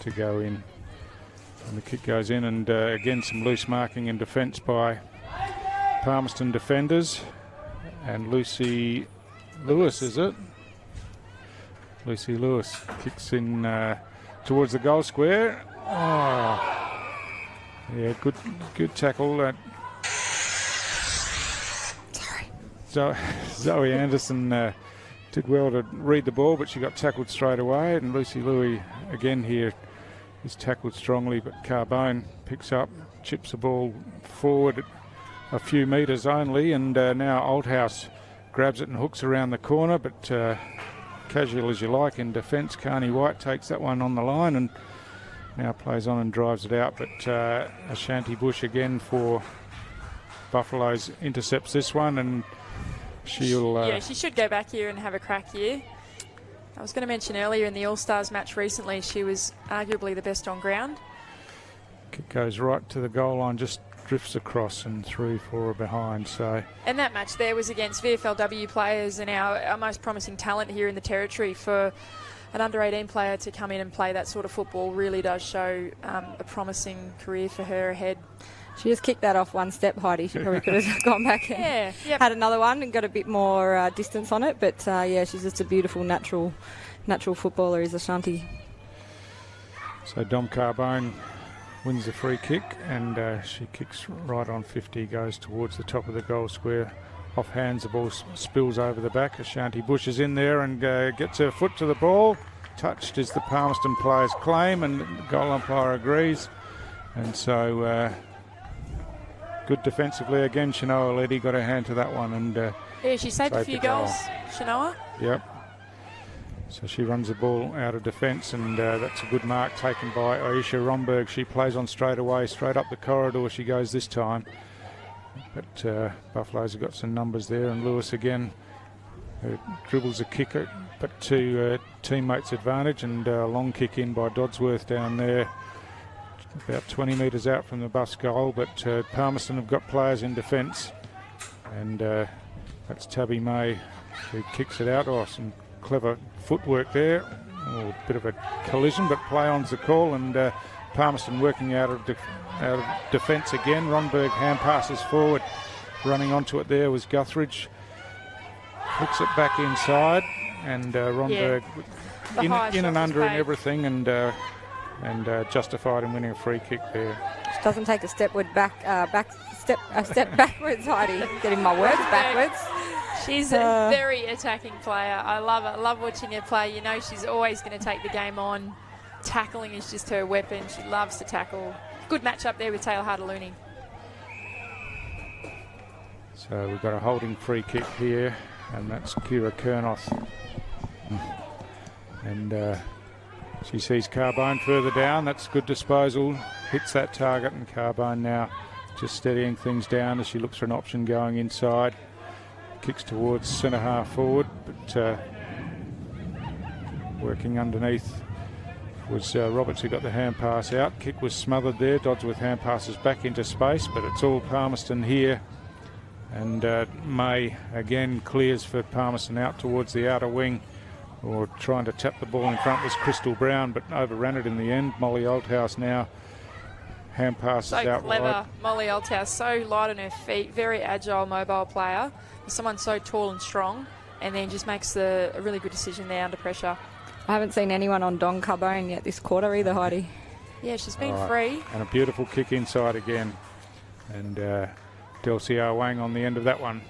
to go in. And the kick goes in, and again some loose marking and defence by Palmerston defenders. And Lucy Lewis, is it? Lucy Lewis kicks in towards the goal square. Oh, yeah, good tackle. Zoe Anderson did well to read the ball, but she got tackled straight away. And Lucy Louis again here is tackled strongly, but Carbone picks up, chips the ball forward a few metres only, and now Oldhouse grabs it and hooks around the corner, but casual as you like in defence. Carney White takes that one on the line and now plays on and drives it out, but Ashanti Bush again for Buffaloes intercepts this one, and she'll... yeah, she should go back here and have a crack here. I was going to mention earlier in the All-Stars match recently, she was arguably the best on ground. Kick goes right to the goal line, just drifts across and through for her behind. So. And that match there was against VFLW players, and our most promising talent here in the territory. For an under-18 player to come in and play that sort of football really does show a promising career for her ahead. She just kicked that off one step, Heidi. She probably could have gone back and had another one and got a bit more distance on it. But yeah, she's just a beautiful natural footballer, is Ashanti. So Dom Carbone wins the free kick, and she kicks right on 50, goes towards the top of the goal square. Off hands, the ball spills over the back. Ashanti Bush is in there and gets her foot to the ball. Touched is the Palmerston player's claim, and the goal umpire agrees. And so... good defensively again. Shanoa Leedy got her hand to that one, and yeah, she saved a few goals, Shanoa. Yep. So she runs the ball out of defence, and that's a good mark taken by Aisha Romberg. She plays on straight away, straight up the corridor she goes this time. But Buffaloes have got some numbers there, and Lewis again dribbles a kick, but to teammates' advantage, and a long kick in by Dodsworth down there. About 20 metres out from the Buffs goal, but Palmerston have got players in defence, and that's Tabby May who kicks it out. Oh, some clever footwork there. Oh, a bit of a collision, but play on's the call, and Palmerston working out of defence again. Romberg hand passes forward, running onto it there was Guthridge. Flicks it back inside, and Romberg in and under and everything, and justified in winning a free kick there. She doesn't take a step backwards, Heidi. Getting my words backwards. She's a very attacking player. I love her. I love watching her play. You know, she's always going to take the game on. Tackling is just her weapon. She loves to tackle. Good match up there with Taylor Hartaluni. So we've got a holding free kick here, and that's Kira Kernoth. And she sees Carbone further down. That's good disposal. Hits that target, and Carbone now just steadying things down as she looks for an option going inside. Kicks towards centre half forward, but working underneath was Roberts who got the hand pass out. Kick was smothered there. Dodsworth hand passes back into space, but it's all Palmerston here. And May again clears for Palmerston out towards the outer wing, or trying to tap the ball in front was Crystal Brown, but overran it in the end. Molly Oldhouse now hand passes out wide. So clever, Molly Oldhouse, so light on her feet, very agile, mobile player. Someone so tall and strong, and then just makes a really good decision there under pressure. I haven't seen anyone on Don Carbone yet this quarter either, Heidi. Yeah, she's been free. And a beautiful kick inside again. And Delcia Wang on the end of that one.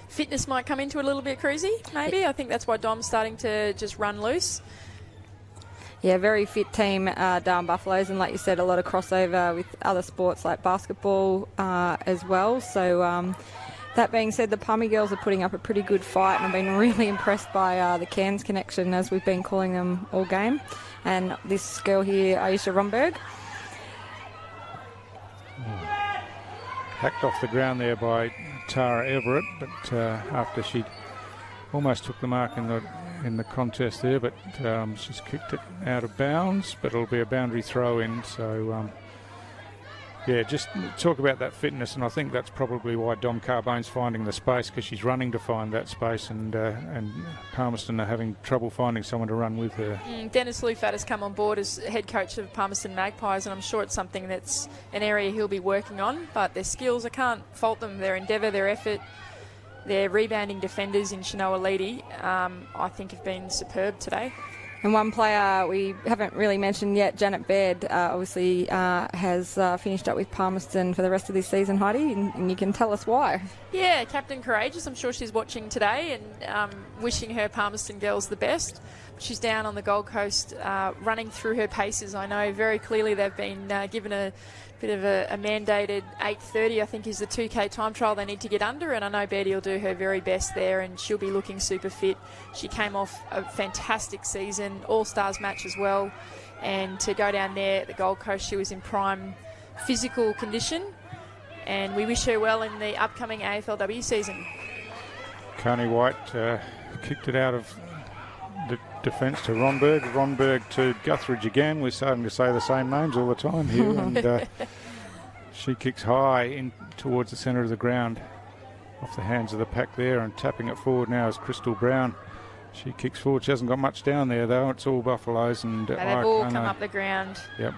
Fitness might come into it a little bit, Cruzy, maybe. I think that's why Dom's starting to just run loose. Yeah, very fit team, Darwin Buffaloes, and like you said, a lot of crossover with other sports like basketball as well. So that being said, the Palmy girls are putting up a pretty good fight, and I've been really impressed by the Cairns connection, as we've been calling them all game. And this girl here, Aisha Romberg. Hacked off the ground there by Tara Everett, but after she almost took the mark in the contest there, but she's kicked it out of bounds, but it'll be a boundary throw in. So yeah, just talk about that fitness, and I think that's probably why Dom Carbone's finding the space, because she's running to find that space, and Palmerston are having trouble finding someone to run with her. Dennis Lufat has come on board as head coach of Palmerston Magpies, and I'm sure it's something that's an area he'll be working on, but their skills, I can't fault them, their endeavour, their effort, their rebounding defenders in Shanoa Leedy, I think have been superb today. And one player we haven't really mentioned yet, Janet Baird, obviously has finished up with Palmerston for the rest of this season, Heidi, and you can tell us why. Yeah, Captain Courageous. I'm sure she's watching today and wishing her Palmerston girls the best. She's down on the Gold Coast running through her paces. I know very clearly they've been given a bit of a mandated 8:30, I think, is the 2K time trial they need to get under, and I know Betty will do her very best there, and she'll be looking super fit. She came off a fantastic season, All-Stars match as well, and to go down there at the Gold Coast, she was in prime physical condition, and we wish her well in the upcoming AFLW season. Carney White kicked it out of the defence to Ronberg. Ronberg to Guthridge again. We're starting to say the same names all the time here. And she kicks high in towards the centre of the ground off the hands of the pack there, and tapping it forward now is Crystal Brown. She kicks forward. She hasn't got much down there though. It's all Buffaloes, and they've all come up the ground. Yep.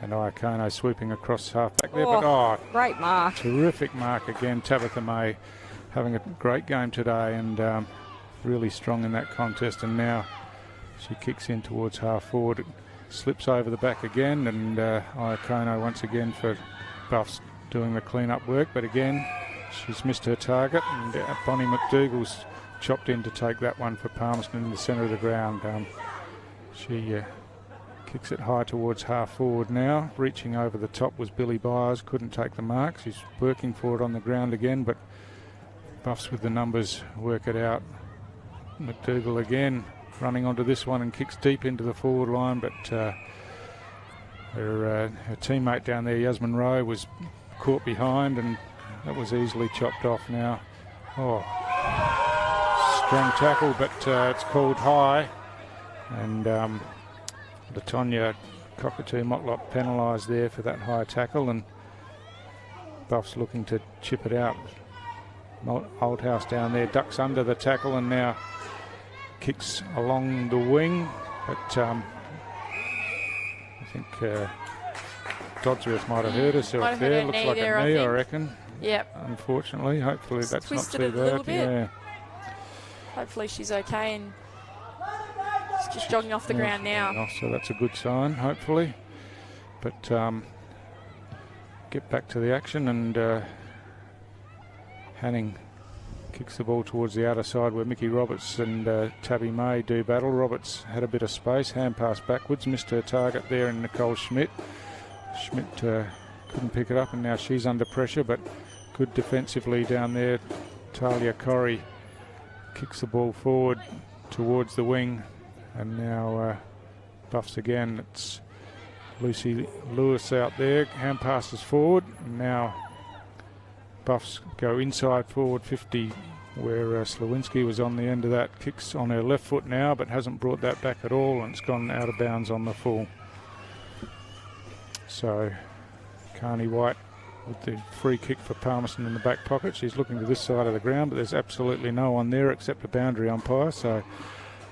And Iakono swooping across half back there. But great mark. Terrific mark again. Tabitha May having a great game today, and really strong in that contest, and now she kicks in towards half forward. It slips over the back again, and Iakono once again for Buffs doing the clean-up work, but again she's missed her target, and Bonnie McDougall's chopped in to take that one for Palmerston in the centre of the ground. She kicks it high towards half forward now. Reaching over the top was Billy Byers, couldn't take the mark. She's working for it on the ground again, but Buffs with the numbers work it out. McDougall again running onto this one and kicks deep into the forward line, but her teammate down there, Yasmin Rowe, was caught behind, and that was easily chopped off now. Strong tackle, but it's called high, and Latonya Cockatoo Motlop penalised there for that high tackle, and Buffs looking to chip it out. Oldhouse down there ducks under the tackle and now kicks along the wing, but I think Dodsworth might have hurt herself there. Looks like a knee, I reckon. Yep. Unfortunately, hopefully that's not too bad. A little bit. Yeah. Hopefully she's okay, and she's just jogging off the ground now. So that's a good sign, hopefully. But get back to the action, and Hanning kicks the ball towards the outer side where Mickey Roberts and Tabby May do battle. Roberts had a bit of space, hand pass backwards, missed her target there in Nicole Schmidt. Schmidt couldn't pick it up, and now she's under pressure, but good defensively down there. Talia Corrie kicks the ball forward towards the wing, and now Buffs again. It's Lucy Lewis out there, hand passes forward, and now Buffs go inside forward 50 where Slawinski was on the end of that. Kicks on her left foot now, but hasn't brought that back at all, and it's gone out of bounds on the full. So Carney White with the free kick for Palmerston in the back pocket. She's looking to this side of the ground, but there's absolutely no one there except a boundary umpire, so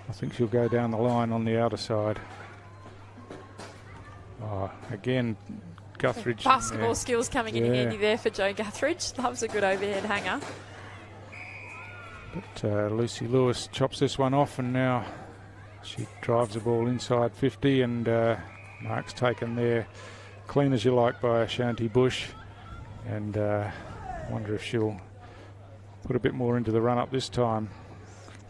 I think she'll go down the line on the outer side. Again, Guthridge. Basketball skills coming in handy there for Jo Guthridge. Loves a good overhead hanger. But Lucy Lewis chops this one off, and now she drives the ball inside 50, and mark's taken there clean as you like by Ashanti Bush. And wonder if she'll put a bit more into the run-up this time.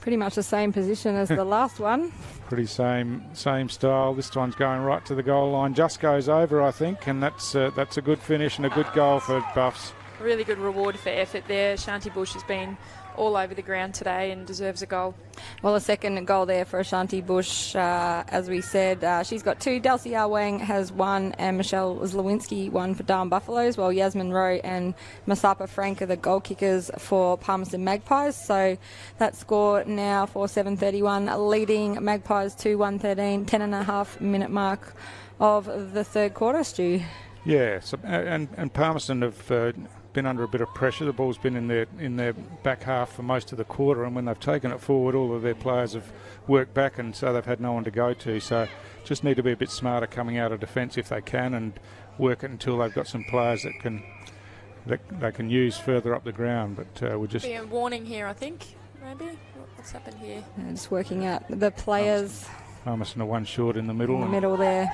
Pretty much the same position as the last one. Pretty same style. This one's going right to the goal line. Just goes over, I think, and that's a good finish and a good goal for Buffs. Really good reward for effort there. Ashanti Bush has been all over the ground today and deserves a goal. Well, a second goal there for Ashanti Bush. As we said, she's got 2. Delcy Wang has 1, and Michelle Zlowinski 1 for Darwin Buffaloes, while Yasmin Rowe and Masapa Frank are the goal kickers for Palmerston Magpies. So that score now for 7:31, leading Magpies to 1:13, 10.5-minute mark of the third quarter, Stu. Yeah, so, and Palmerston have been under a bit of pressure. The ball's been in their back half for most of the quarter, and when they've taken it forward, all of their players have worked back, and so they've had no one to go to. So just need to be a bit smarter coming out of defence if they can, and work it until they've got some players that they can use further up the ground. But we'll just be a warning here, I think. Maybe what's happened here? Just working out the players. Palmerston are one short in the middle. In the middle there.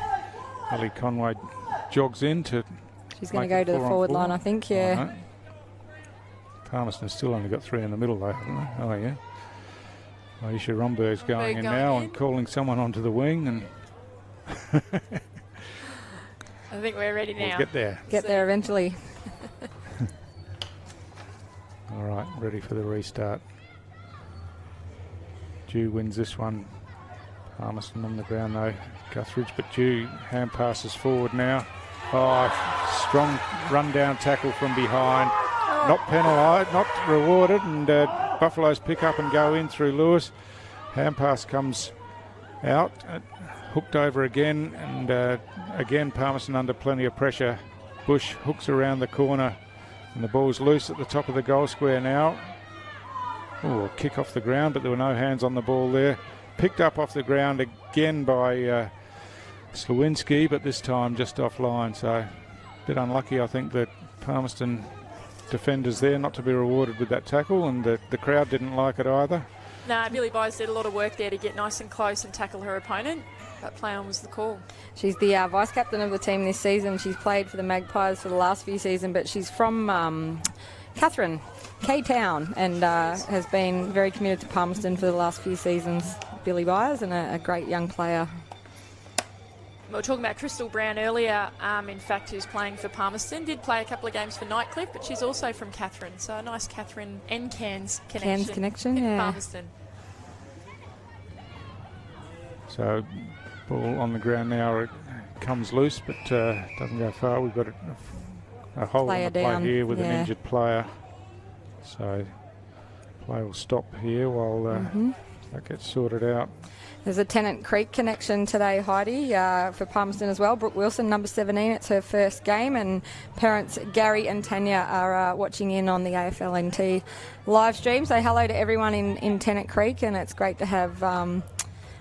Ali Conway jogs in to. She's going to go to the forward line, I think, yeah. Right. Palmerston's still only got 3 in the middle, though, haven't they? Oh, yeah. Aisha Romberg's going in now and calling someone onto the wing. And I think we're ready now. We'll get there. Get there eventually. All right, ready for the restart. Dew wins this one. Palmerston on the ground, though. Guthridge, but Dew hand passes forward now. Oh, strong run-down tackle from behind. Not penalised, not rewarded, and Buffaloes pick up and go in through Lewis. Hand pass comes out, hooked over again, and again Palmerston under plenty of pressure. Bush hooks around the corner, and the ball's loose at the top of the goal square now. Oh, a kick off the ground, but there were no hands on the ball there. Picked up off the ground again by Slawinski, but this time just offline, so a bit unlucky, I think, that Palmerston defenders there not to be rewarded with that tackle, and the crowd didn't like it either. No, Billy Byes did a lot of work there to get nice and close and tackle her opponent, but play on was the call. She's the vice-captain of the team this season. She's played for the Magpies for the last few seasons, but she's from Catherine, K-Town, and has been very committed to Palmerston for the last few seasons. Billy Byers, and a great young player. We were talking about Crystal Brown earlier, in fact, who's playing for Palmerston. Did play a couple of games for Nightcliff, but she's also from Catherine, so a nice Catherine and Cairns connection. Cairns connection, yeah. Palmerston. So, ball on the ground now, it comes loose, but doesn't go far. We've got a hole in the play here with an injured player. So, play will stop here while that gets sorted out. There's a Tennant Creek connection today, Heidi, for Palmerston as well. Brooke Wilson, number 17, it's her first game, and parents Gary and Tanya are watching in on the AFLNT live stream. So hello to everyone in Tennant Creek, and it's great to have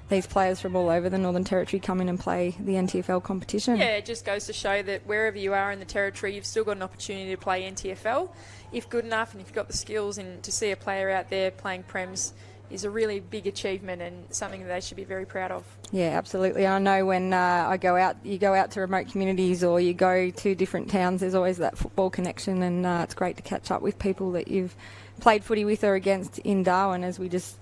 these players from all over the Northern Territory come in and play the NTFL competition. Yeah, it just goes to show that wherever you are in the Territory, you've still got an opportunity to play NTFL if good enough, and if you've got the skills, and to see a player out there playing Prems is a really big achievement and something that they should be very proud of. Yeah, absolutely. I know when you go out to remote communities or you go to different towns, there's always that football connection, and it's great to catch up with people that you've played footy with or against in Darwin as we just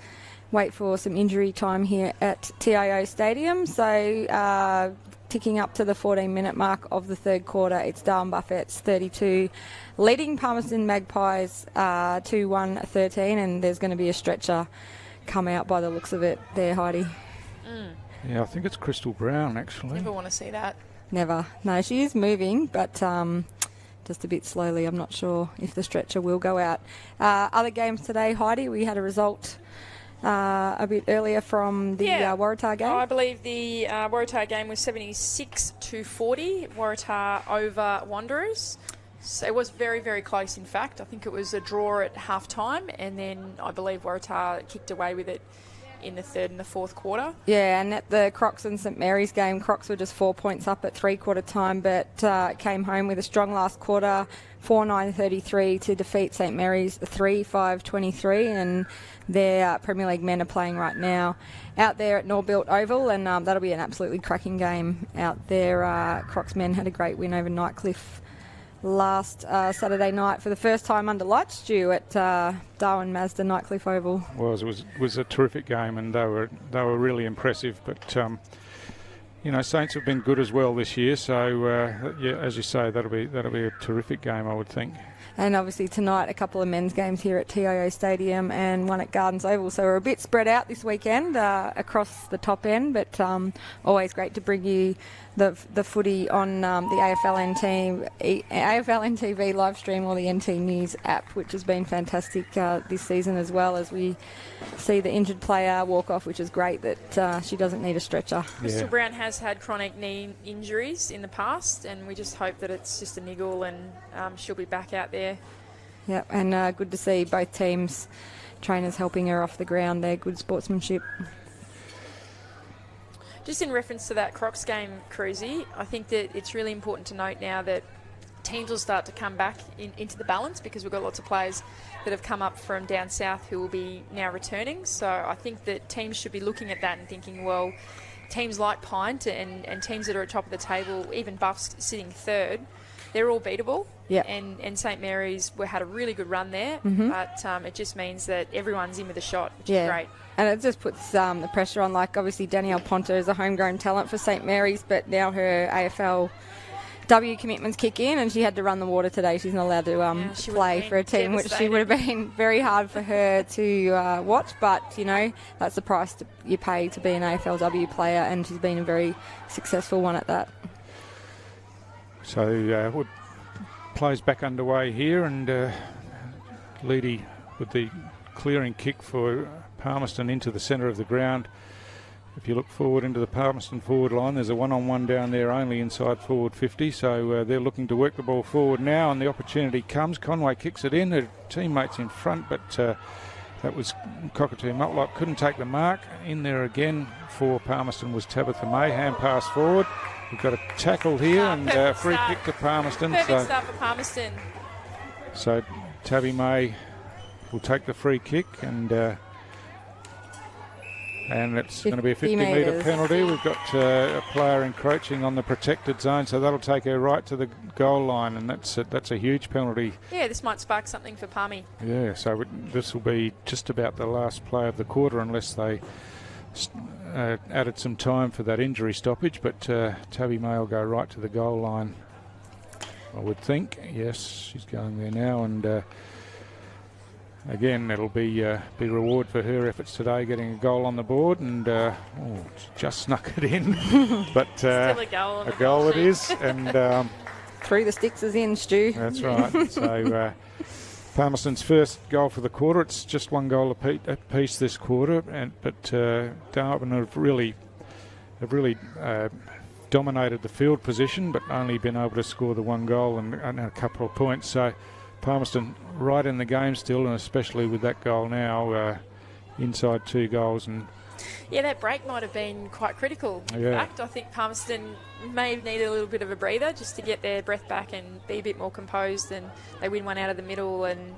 wait for some injury time here at TIO Stadium. So ticking up to the 14-minute mark of the third quarter, it's Darwin Buffets 32, leading Palmerston Magpies 2-1-13, and there's going to be a stretcher come out by the looks of it there, Heidi. Yeah, I think it's Crystal Brown, actually. Never want to see that. Never. No, she is moving, but just a bit slowly. I'm not sure if the stretcher will go out. Other games today, Heidi, we had a result a bit earlier from the Waratah game. I believe the Waratah game was 76-40. Waratah over Wanderers. So it was very, very close, in fact. I think it was a draw at half-time, and then I believe Waratah kicked away with it in the third and the fourth quarter. Yeah, and at the Crocs and St Mary's game, Crocs were just 4 points up at three-quarter time, but came home with a strong last quarter, 4-9-33 to defeat St Mary's 3-5-23, and their Premier League men are playing right now out there at Norbuilt Oval, and that'll be an absolutely cracking game out there. Crocs men had a great win over Nightcliff last Saturday night for the first time under light stew at Darwin Mazda Nightcliff Oval. Well, it was a terrific game, and they were really impressive. But Saints have been good as well this year. So as you say, that'll be a terrific game, I would think. And obviously tonight a couple of men's games here at TIO Stadium and one at Gardens Oval. So we're a bit spread out this weekend across the top end, but always great to bring you the footy on the AFLNT TV live stream or the NT News app, which has been fantastic this season, as well as we see the injured player walk off, which is great that she doesn't need a stretcher. Crystal Brown has had chronic knee injuries in the past, and we just hope that it's just a niggle and she'll be back out there. Yeah, and good to see both teams, trainers helping her off the ground there. Good sportsmanship. Just in reference to that Crocs game, Cruzy, I think that it's really important to note now that teams will start to come back into the balance, because we've got lots of players that have come up from down south who will be now returning. So I think that teams should be looking at that and thinking, well, teams like Pint and teams that are at top of the table, even Buffs sitting third, they're all beatable. Yep. And St Mary's had a really good run there, but it just means that everyone's in with a shot, which is great. And it just puts the pressure on, like obviously Danielle Ponter is a homegrown talent for St Mary's, but now her AFLW commitments kick in and she had to run the water today. She's not allowed to play for a team, which she would have been very hard for her to watch, but that's the price you pay to be an AFLW player, and she's been a very successful one at that. So plays back underway here, and Leedy with the clearing kick for Palmerston into the centre of the ground. If you look forward into the Palmerston forward line, there's a one-on-one down there only inside forward 50, so they're looking to work the ball forward now, and the opportunity comes. Conway kicks it in, her teammates in front, but that was Cockatoo Mutlock, couldn't take the mark. In there again for Palmerston was Tabitha May, hand pass forward. We've got a tackle here and free kick to Palmerston. Perfect start for Palmerston. So Tabby May will take the free kick, and it's going to be a 50-metre penalty. We've got a player encroaching on the protected zone, so that'll take her right to the goal line, and that's a huge penalty. Yeah, this might spark something for Palmy. Yeah, so this will be just about the last play of the quarter, unless they added some time for that injury stoppage, but Tabby May will go right to the goal line, I would think. Yes, she's going there now, and again, it'll be reward for her efforts today, getting a goal on the board, and just snuck it in. But still a goal it is, and through the sticks is in, Stu. That's right. So Palmerston's first goal for the quarter. It's just one goal apiece this quarter, but Darwin have really dominated the field position, but only been able to score the one goal and a couple of points. So Palmerston right in the game still, and especially with that goal now, inside 2 goals. And yeah, that break might have been quite critical. In fact, I think Palmerston may have needed a little bit of a breather just to get their breath back and be a bit more composed, and they win one out of the middle and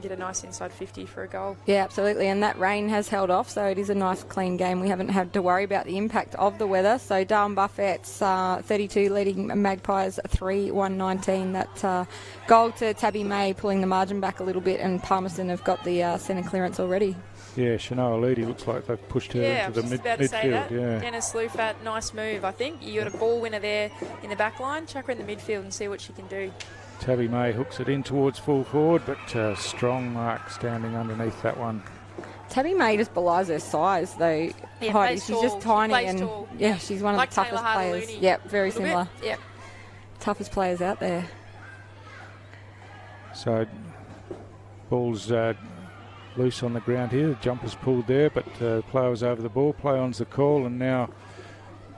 get a nice inside 50 for a goal. Yeah, absolutely, and that rain has held off, so it is a nice clean game. We haven't had to worry about the impact of the weather. So Darwin Buffett's 32 leading Magpies 3-1-19. That goal to Tabby May pulling the margin back a little bit, and Palmerston have got the centre clearance already. Yeah, Shanoa Leedy looks like they've pushed her into the midfield. Yeah, Dennis Lufat, nice move, I think. You got a ball winner there in the back line. Chuck her in the midfield and see what she can do. Tabby May hooks it in towards full forward, but strong mark standing underneath that one. Tabby May just belies her size, though. Yeah, Heidi, she's just tiny, and tall. Yeah, she's one of like the toughest players. Yep, very similar. Yep. Toughest players out there. So ball's loose on the ground here. The jumper's pulled there, but play was over the ball. Play on's the call, and now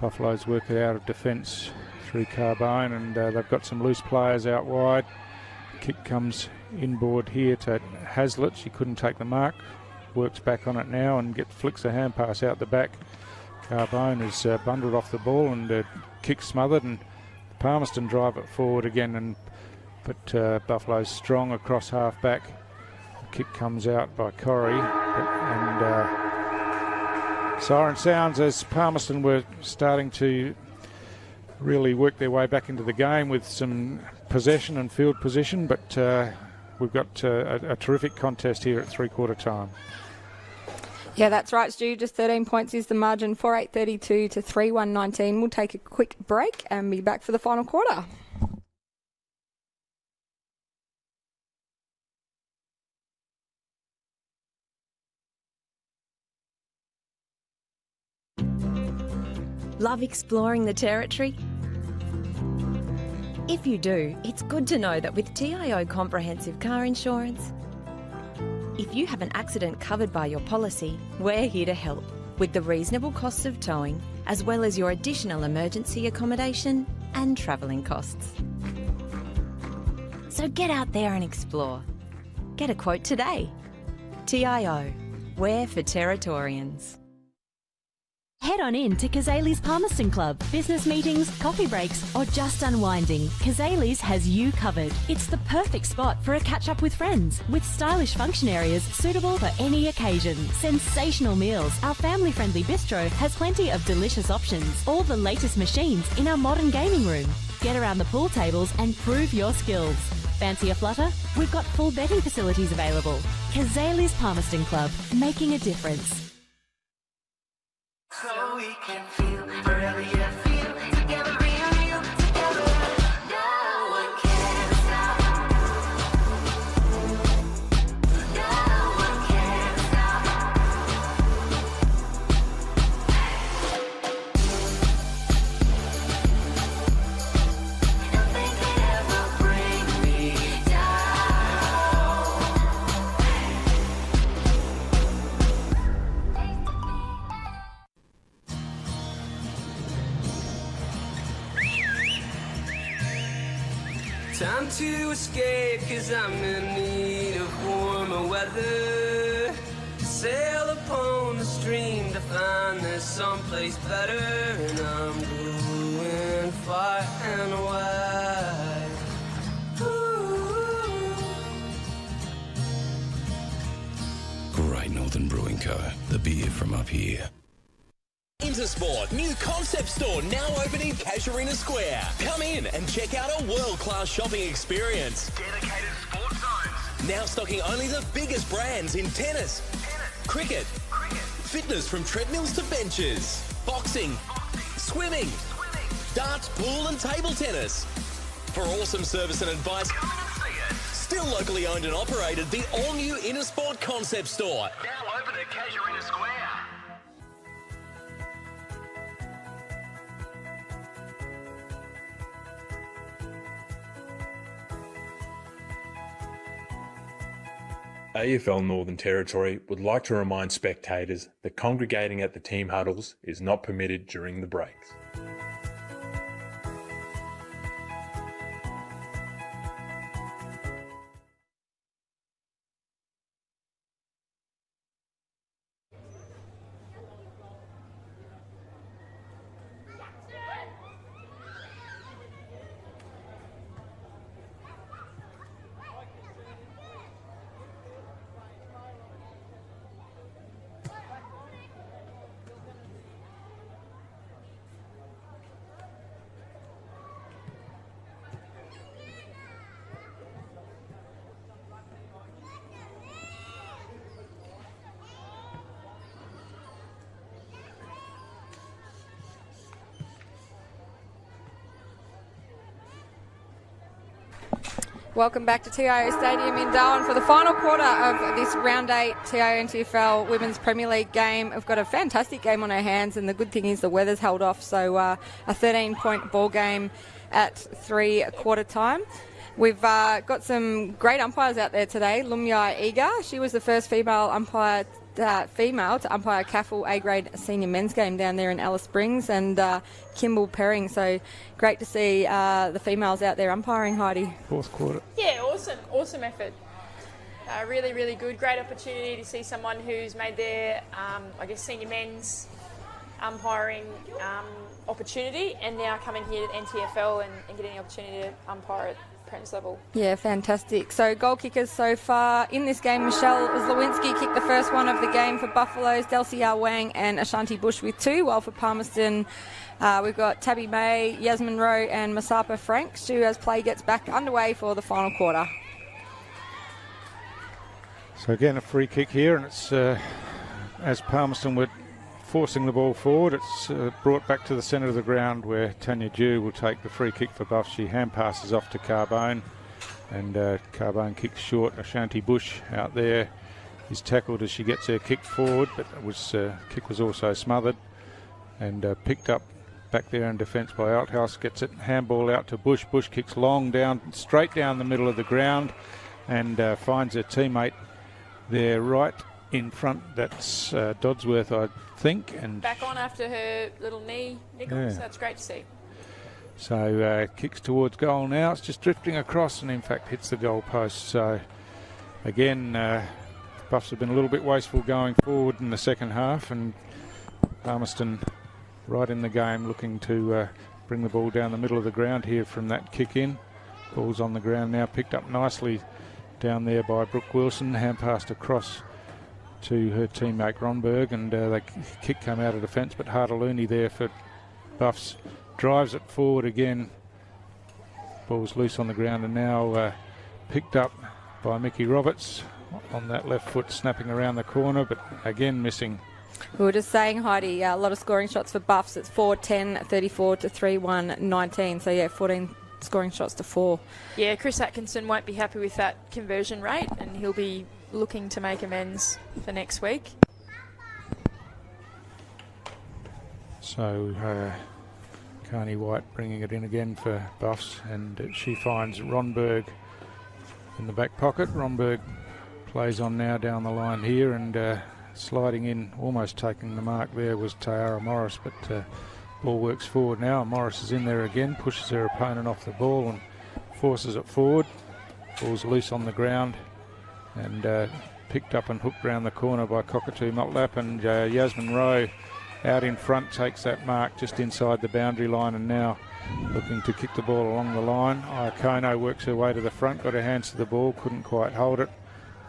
Buffalo's work it out of defence through Carbone, and they've got some loose players out wide. Kick comes inboard here to Hazlitt. She couldn't take the mark. Works back on it now and flicks a hand pass out the back. Carbone is bundled off the ball and kick smothered, and Palmerston drive it forward again, but Buffalo's strong across half back. The kick comes out by Corrie, and siren sounds as Palmerston were starting to really work their way back into the game with some possession and field position, but we've got a terrific contest here at three-quarter time. Yeah, that's right, Stu. Just 13 points is the margin, 4-8-32 to 3-1-19. We'll take a quick break and be back for the final quarter. Love exploring the territory? If you do, it's good to know that with TIO Comprehensive Car Insurance, if you have an accident covered by your policy, we're here to help with the reasonable costs of towing, as well as your additional emergency accommodation and travelling costs. So get out there and explore. Get a quote today. TIO, we're for Territorians. Head on in to Kazali's Palmerston Club. Business meetings, coffee breaks, or just unwinding, Kazali's has you covered. It's the perfect spot for a catch-up with friends, with stylish function areas suitable for any occasion. Sensational meals. Our family-friendly bistro has plenty of delicious options. All the latest machines in our modern gaming room. Get around the pool tables and prove your skills. Fancy a flutter? We've got full betting facilities available. Kazali's Palmerston Club, making a difference. So we can feel forever, yeah, feel together, real together. No one can stop. No one can stop. Nothing can ever bring me down. Time to escape, 'cause I'm in need of warmer weather. Sail upon the stream to find there's someplace better. And I'm going far and wide. Great Northern Brewing Co. The beer from up here. Intersport, new concept store now open in Casuarina Square. Come in and check out a world-class shopping experience. Dedicated sports zones. Now stocking only the biggest brands in tennis, cricket, fitness from treadmills to benches, boxing, swimming, darts, pool and table tennis. For awesome service and advice, come in and see it. Still locally owned and operated, the all-new Intersport concept store. Now open at Casuarina Square. AFL Northern Territory would like to remind spectators that congregating at the team huddles is not permitted during the breaks. Welcome back to TIO Stadium in Darwin for the final quarter of this Round 8 TIO NTFL Women's Premier League game. We've got a fantastic game on our hands, and the good thing is the weather's held off, so a 13-point ball game at three-quarter time. We've got some great umpires out there today. Lumyai Eager, she was the first female to umpire CAFL A-grade senior men's game down there in Alice Springs, and Kimball Perring. So great to see the females out there umpiring, Heidi. Fourth quarter. Yeah, awesome effort. Really, really good. Great opportunity to see someone who's made their, senior men's umpiring opportunity, and now coming here to NTFL and getting the opportunity to umpire at Prentice level. Yeah, fantastic. So goal kickers so far in this game, Michelle Zlowinski kicked the first one of the game for Buffaloes, Delcy R. Wang and Ashanti Bush with 2, while for Palmerston we've got Tabby May, Yasmin Rowe and Masapa Franks, who as play gets back underway for the final quarter. So again, a free kick here, and it's as Palmerston were forcing the ball forward, it's brought back to the centre of the ground where Tanya Dew will take the free kick for Buff. She hand passes off to Carbone, and Carbone kicks short. Ashanti Bush out there is tackled as she gets her kick forward, but kick was also smothered and picked up back there in defence by Althouse. Gets it, handball out to Bush. Bush kicks long down, straight down the middle of the ground, and finds her teammate there right in front. That's Dodsworth, I think, and back on after her little knee niggles. Yeah. That's great to see. So kicks towards goal now. It's just drifting across and in fact hits the goal post. So again, Buffs have been a little bit wasteful going forward in the second half, and Palmerston right in the game, looking to bring the ball down the middle of the ground here from that kick in. Ball's on the ground now, picked up nicely down there by Brooke Wilson, hand passed across to her teammate Ronberg, and the kick came out of defence, but Hartaluni there for Buffs drives it forward again. Ball's loose on the ground and now picked up by Mickey Roberts on that left foot, snapping around the corner, but again missing. We were just saying, Heidi, a lot of scoring shots for Buffs. It's 4-10, 34 to 3-1, 19. So yeah, 14 scoring shots to 4. Yeah, Chris Atkinson won't be happy with that conversion rate, and he'll be looking to make amends for next week. So Carney White bringing it in again for Buffs, and she finds Ronberg in the back pocket. Ronberg plays on now down the line here, and sliding in, almost taking the mark there, was Tayara Morris, but ball works forward now. Morris is in there again, pushes her opponent off the ball and forces it forward. Ball's loose on the ground and picked up and hooked round the corner by Cockatoo Motlap, and Yasmin Rowe out in front takes that mark just inside the boundary line, and now looking to kick the ball along the line. Iakono works her way to the front, got her hands to the ball, couldn't quite hold it,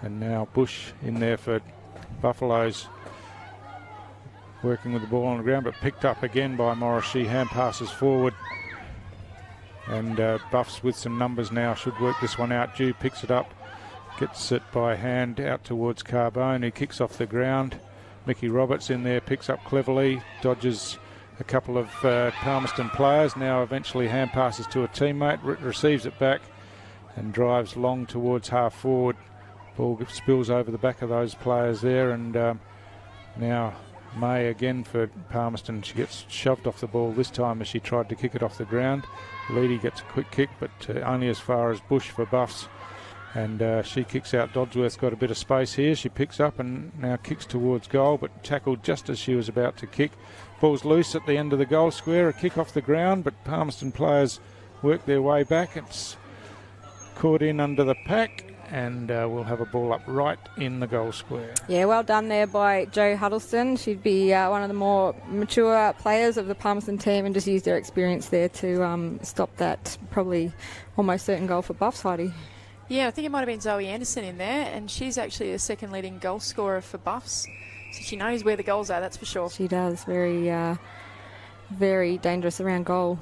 and now Bush in there for Buffaloes, working with the ball on the ground, but picked up again by Morris. She hand passes forward, and Buffs with some numbers now should work this one out. Dew picks it up, gets it by hand out towards Carbone, who kicks off the ground. Mickey Roberts in there, picks up cleverly, dodges a couple of Palmerston players, now eventually hand passes to a teammate, receives it back and drives long towards half forward. Ball spills over the back of those players there, and now May again for Palmerston. She gets shoved off the ball this time as she tried to kick it off the ground. Leedy gets a quick kick, but only as far as Bush for Buffs, and she kicks out. Dodsworth's got a bit of space here. She picks up and now kicks towards goal, but tackled just as she was about to kick. Ball's loose at the end of the goal square, a kick off the ground, but Palmerston players work their way back. It's caught in under the pack, and we'll have a ball up right in the goal square. Yeah, well done there by Jo Huddleston. She'd be one of the more mature players of the Palmerston team, and just used their experience there to stop that probably almost certain goal for Buffs, Heidi. Yeah, I think it might have been Zoe Anderson in there, and she's actually the second leading goal scorer for Buffs. So she knows where the goals are, that's for sure. She does. Very, very dangerous around goal.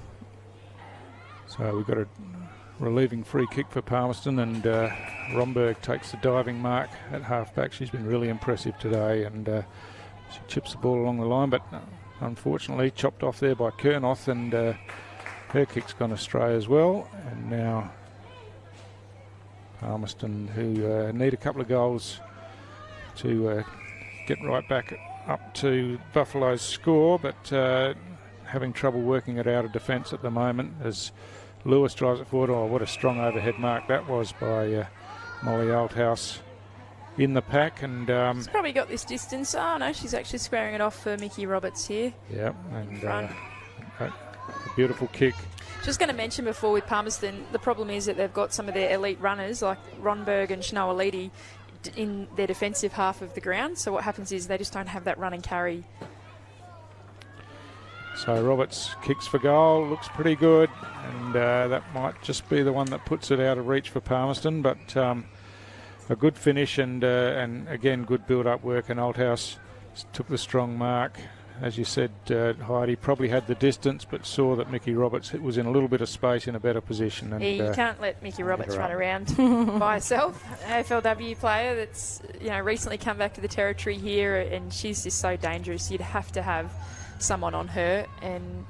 So we've got a relieving free kick for Palmerston, and Romberg takes the diving mark at half-back. She's been really impressive today, and she chips the ball along the line, but unfortunately chopped off there by Kernoth, and her kick's gone astray as well. And now Palmerston, who need a couple of goals to get right back up to Buffalo's score, but having trouble working it out of defence at the moment, as Lewis drives it forward. Oh, what a strong overhead mark that was by Molly Althouse in the pack. And she's probably got this distance. Oh, no, she's actually squaring it off for Mickey Roberts here. Yeah, and a beautiful kick. Just going to mention before with Palmerston, the problem is that they've got some of their elite runners like Ronberg and Shanoa Leedy in their defensive half of the ground. So what happens is they just don't have that run and carry. So Roberts kicks for goal, looks pretty good, and that might just be the one that puts it out of reach for Palmerston, but a good finish and again good build-up work, and Althouse took the strong mark. As you said, Heidi probably had the distance but saw that Mickey Roberts was in a little bit of space in a better position. And, you can't let Mickey Roberts run around by herself. AFLW player that's recently come back to the territory here, and she's just so dangerous. You'd have to have someone on her, and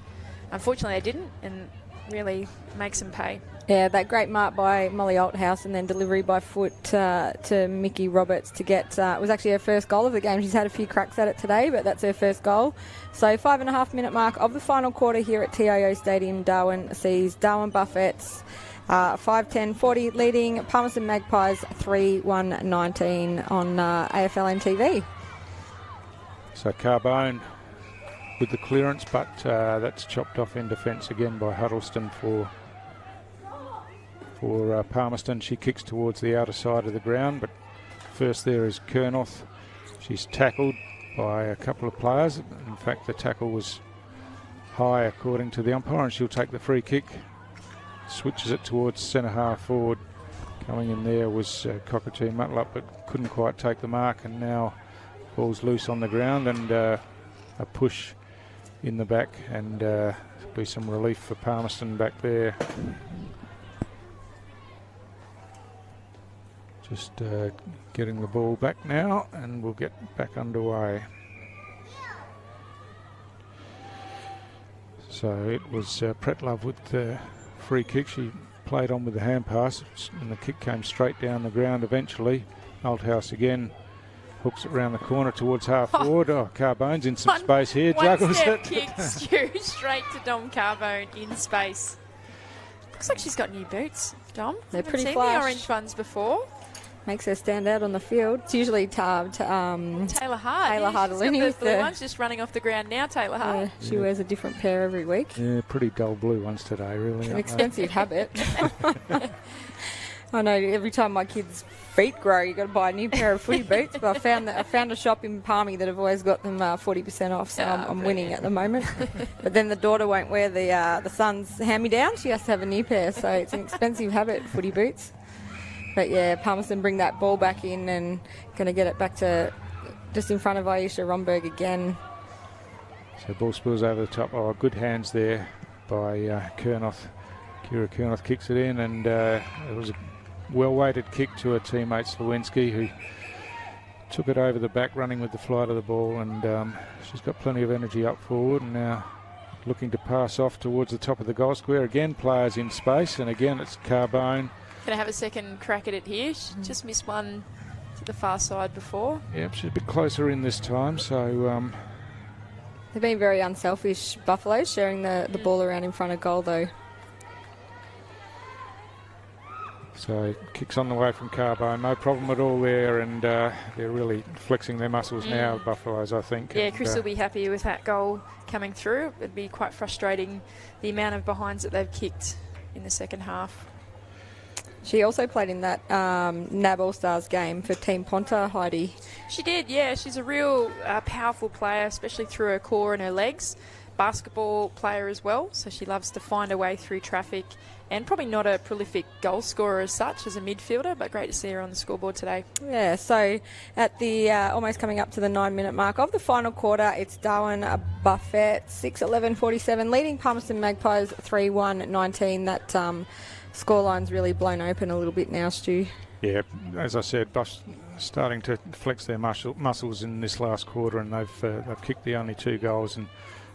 unfortunately they didn't, and really makes them pay. Yeah, that great mark by Molly Althouse and then delivery by foot to Mickey Roberts to get, it was actually her first goal of the game. She's had a few cracks at it today, but that's her first goal. So 5.5 minute mark of the final quarter here at TIO Stadium. Darwin sees Darwin Buffets 5-10-40 leading Palmerston Magpies 3-1-19 on AFLNT TV. So Carbone with the clearance, but that's chopped off in defence again by Huddleston for Palmerston. She kicks towards the outer side of the ground, but first there is Kernoth. She's tackled by a couple of players. In fact, the tackle was high according to the umpire, and she'll take the free kick. Switches it towards centre half forward. Coming in there was Cockatoo Mutlup, but couldn't quite take the mark, and now ball's loose on the ground, and a push in the back, and be some relief for Palmerston back there. Just getting the ball back now, and we'll get back underway. So it was Pretlove with the free kick. She played on with the hand pass, and the kick came straight down the ground eventually. Althouse again hooks it round the corner towards half forward. Oh, Carbone's in some space here. Juggles One-step it. kick, Stu, straight to Dom Carbone in space. Looks like she's got new boots, Dom. They're pretty seen flash. the orange ones before. Makes her stand out on the field. It's usually Taylor Hart. Taylor Hartalini Hartalini with the blue ones just running off the ground now, Taylor Hart. Yeah, she wears a different pair every week. Yeah, pretty dull blue ones today, really. It's an expensive habit. I know every time my kids' feet grow, you've got to buy a new pair of footy boots. But I found a shop in Palmy that have always got them 40% off, so I'm winning at the moment. But then the daughter won't wear the son's hand-me-down. She has to have a new pair, so it's an expensive habit, footy boots. But yeah, Palmerston bring that ball back in and going to get it back to just in front of Aisha Romberg again. So ball spills over the top. Oh, good hands there by Kernoth. Kira Kernoth kicks it in, and it was a well-weighted kick to her teammate Slawinski, who took it over the back, running with the flight of the ball, and she's got plenty of energy up forward, and now looking to pass off towards the top of the goal square. Again, players in space, and again it's Carbone. Going to have a second crack at it here. She just missed one to the far side before. Yep, she's a bit closer in this time, so... They've been very unselfish, Buffaloes, sharing the ball around in front of goal, though. So kicks on the way from Carbone, no problem at all there, and they're really flexing their muscles now, Buffaloes, I think. Yeah, Chris will be happy with that goal coming through. It'd be quite frustrating, the amount of behinds that they've kicked in the second half. She also played in that NAB All-Stars game for Team Ponta, Heidi. She did, yeah. She's a real powerful player, especially through her core and her legs. Basketball player as well, so she loves to find her way through traffic, and probably not a prolific goal scorer as such as a midfielder, but great to see her on the scoreboard today. Yeah, so at the almost coming up to the 9-minute mark of the final quarter, it's Darwin Buffett 6-11-47 leading Palmerston Magpies 3-1-19. That scoreline's really blown open a little bit now, Stu. Yeah, as I said, Buff's starting to flex their muscles in this last quarter, and they've kicked the only 2 goals, and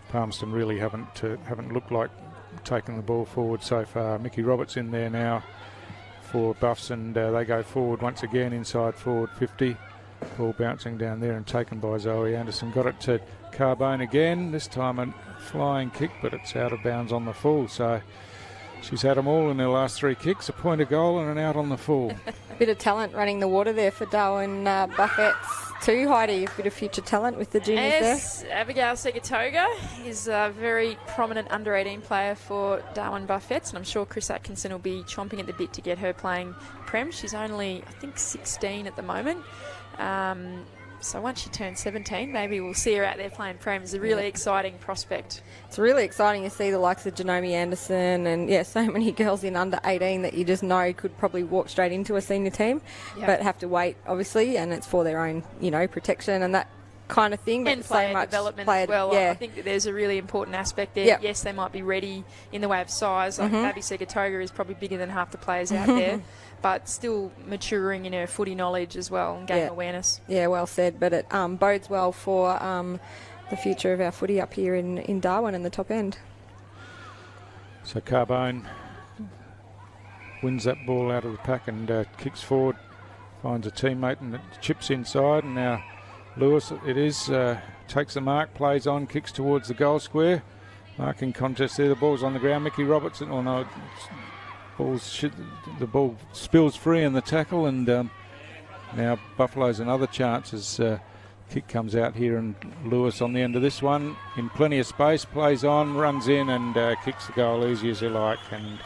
Palmerston really haven't looked like taking the ball forward so far. Mickey Roberts in there now for Buffs, and they go forward once again inside forward 50. Ball bouncing down there and taken by Zoe Anderson. Got it to Carbone again, this time a flying kick, but it's out of bounds on the full. So She's had them all in her last 3 kicks, a point, a goal and an out on the full. Bit of talent running the water there for Darwin Buffets too, Heidi. A bit of future talent with the juniors yes, there. Abigail Segatoga is a very prominent under-18 player for Darwin Buffets, and I'm sure Chris Atkinson will be chomping at the bit to get her playing Prem. She's only, I think, 16 at the moment. So once she turns 17, maybe we'll see her out there playing Prem. It's a really exciting prospect. It's really exciting to see the likes of Janome Anderson and, so many girls in under 18 that you just know could probably walk straight into a senior team, but have to wait, obviously, and it's for their own, protection and that kind of thing. But and player development as well. I think that there's a really important aspect there. Yep. Yes, they might be ready in the way of size. Like Abby Segatoga is probably bigger than half the players out there, but still maturing in her footy knowledge as well and gaining awareness. Yeah, well said. But it bodes well for the future of our footy up here in Darwin in the top end. So Carbone wins that ball out of the pack and kicks forward, finds a teammate and it chips inside, and now Lewis, takes the mark, plays on, kicks towards the goal square. Marking contest there, the ball's on the ground. Mickey Robertson, the ball spills free in the tackle, and now Buffalo's another chance as kick comes out here, and Lewis on the end of this one in plenty of space, plays on, runs in and kicks the goal easy as you like. And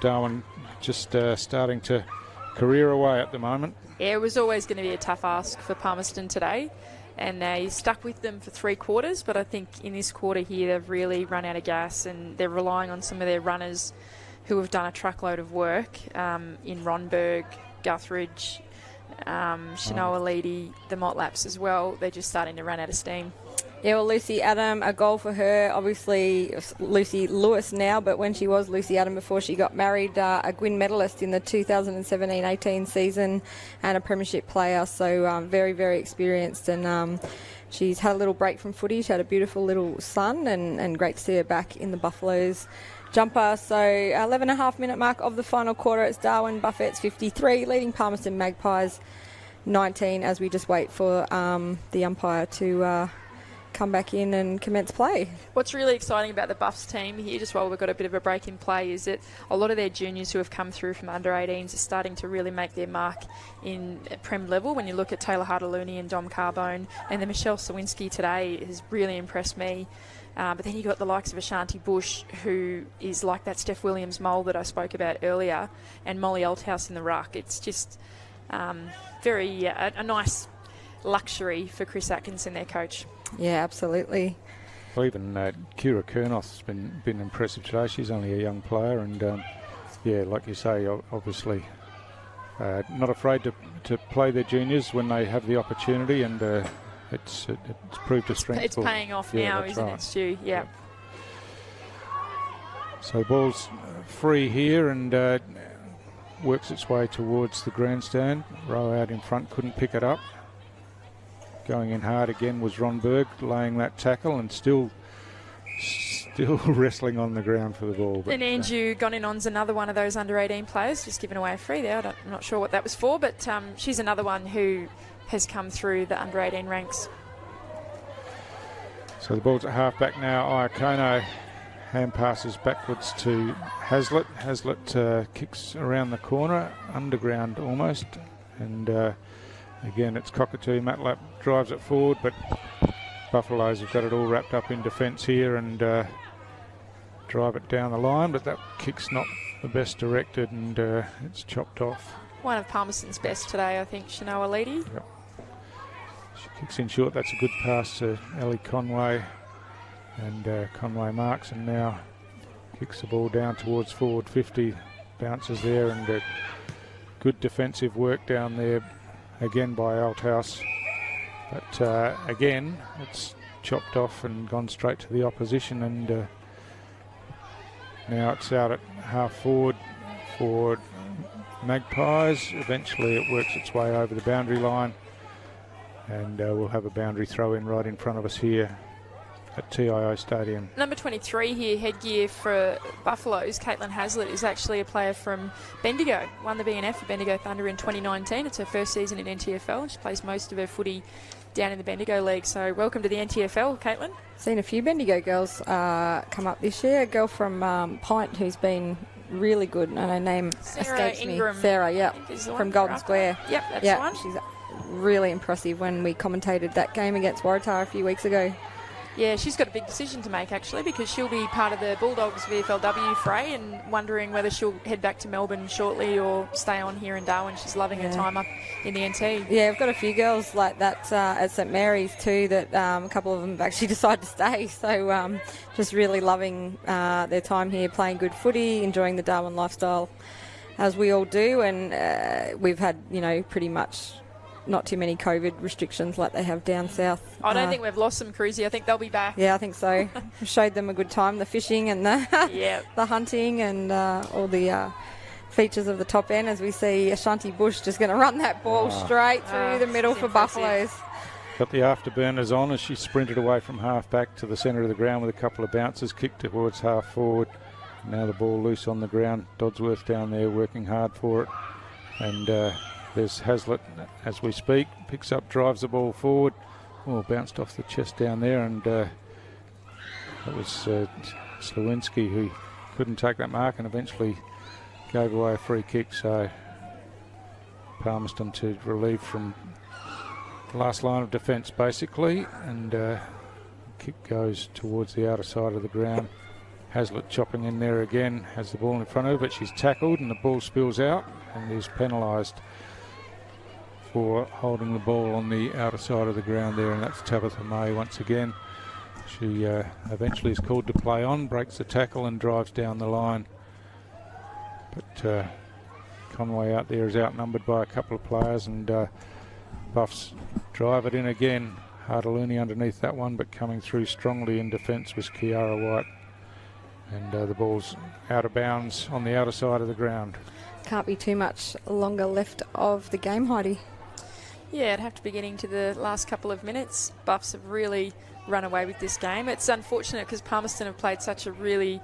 Darwin just starting to career away at the moment. Yeah, it was always going to be a tough ask for Palmerston today, and they stuck with them for 3 quarters, but I think in this quarter here they've really run out of gas and they're relying on some of their runners who have done a truckload of work in Ronberg, Guthridge, Shanoa Leedy, the Motlaps as well. They're just starting to run out of steam. Yeah, well, Lucy Adam, a goal for her. Obviously, Lucy Lewis now, but when she was Lucy Adam before she got married, a Gwyn medalist in the 2017-18 season and a premiership player. So very, very experienced, and she's had a little break from footy. She had a beautiful little son, and great to see her back in the Buffaloes jumper. So 11.5-minute mark of the final quarter. It's Darwin Buffets 53, leading Palmerston Magpies 19, as we just wait for the umpire to come back in and commence play. What's really exciting about the Buffs team here, just while we've got a bit of a break in play, is that a lot of their juniors who have come through from under-18s are starting to really make their mark in Prem level. When you look at Taylor Hartaluni and Dom Carbone, and then Michelle Sawinski today has really impressed me. But then you've got the likes of Ashanti Bush, who is like that Steph Williams mould that I spoke about earlier, and Molly Althouse in the ruck. It's just a nice luxury for Chris Atkinson, their coach. Yeah, absolutely. Well, even Kira Kernoth's been impressive today. She's only a young player, and like you say, obviously not afraid to play their juniors when they have the opportunity, and it's proved a strength. It's paying off now, isn't it, Stu? Yeah. So the ball's free here and works its way towards the grandstand. Row out in front, couldn't pick it up. Going in hard again was Ron Berg, laying that tackle and still wrestling on the ground for the ball. And Anju Goninon's another one of those under-18 players, just giving away a free there. I'm not sure what that was for, but she's another one who has come through the under-18 ranks. So the ball's at half-back now. Iakono hand passes backwards to Hazlitt. Hazlitt kicks around the corner, underground almost, and again, it's Cockatoo. Matlap drives it forward, but Buffaloes have got it all wrapped up in defence here and drive it down the line, but that kick's not the best directed, and it's chopped off. One of Palmerston's best today, I think, Shanoa Leedy. Yep. She kicks in short. That's a good pass to Ellie Conway, and Conway marks and now kicks the ball down towards forward 50. Bounces there, and good defensive work down there again by Althouse, but again it's chopped off and gone straight to the opposition, and now it's out at half forward for Magpies. Eventually it works its way over the boundary line, and we'll have a boundary throw in right in front of us here at TIO Stadium. Number 23 here, headgear for Buffaloes, Caitlin Hazlitt, is actually a player from Bendigo. Won the BNF for Bendigo Thunder in 2019. It's her first season in NTFL. She plays most of her footy down in the Bendigo League. So welcome to the NTFL, Caitlin. Seen a few Bendigo girls come up this year. A girl from Pint who's been really good, and her name escapes Ingram, me. Sarah, yeah, from Golden Square. Yep, that's the one. She's really impressive when we commentated that game against Waratah a few weeks ago. Yeah, she's got a big decision to make, actually, because she'll be part of the Bulldogs VFLW fray and wondering whether she'll head back to Melbourne shortly or stay on here in Darwin. She's loving her time up in the NT. Yeah, we've got a few girls like that at St Mary's too, that a couple of them have actually decided to stay. So just really loving their time here, playing good footy, enjoying the Darwin lifestyle, as we all do. And we've had, pretty much not too many COVID restrictions like they have down south. I don't think we've lost them, Cruzy. I think they'll be back. Yeah, I think so. Showed them a good time, the fishing and the the hunting and all the features of the top end, as we see Ashanti Bush just going to run that ball straight through the middle for Buffaloes. Got the afterburners on as she sprinted away from half back to the centre of the ground with a couple of bounces, kicked towards half forward. Now the ball loose on the ground. Dodsworth down there working hard for it. And there's Hazlitt as we speak, picks up, drives the ball forward. Oh, bounced off the chest down there, and that was Slawinski who couldn't take that mark and eventually gave away a free kick. So Palmerston to relieve from the last line of defence basically, and kick goes towards the outer side of the ground. Hazlitt chopping in there again, has the ball in front of her, but she's tackled and the ball spills out and is penalised for holding the ball on the outer side of the ground there, and that's Tabitha May once again. She eventually is called to play on, breaks the tackle and drives down the line. But Conway out there is outnumbered by a couple of players, and Buffs drive it in again. Hardalooney underneath that one, but coming through strongly in defence was Kiara White. And the ball's out of bounds on the outer side of the ground. Can't be too much longer left of the game, Heidi. Yeah, it'd have to be getting to the last couple of minutes. Buffs have really run away with this game. It's unfortunate because Palmerston have played such a really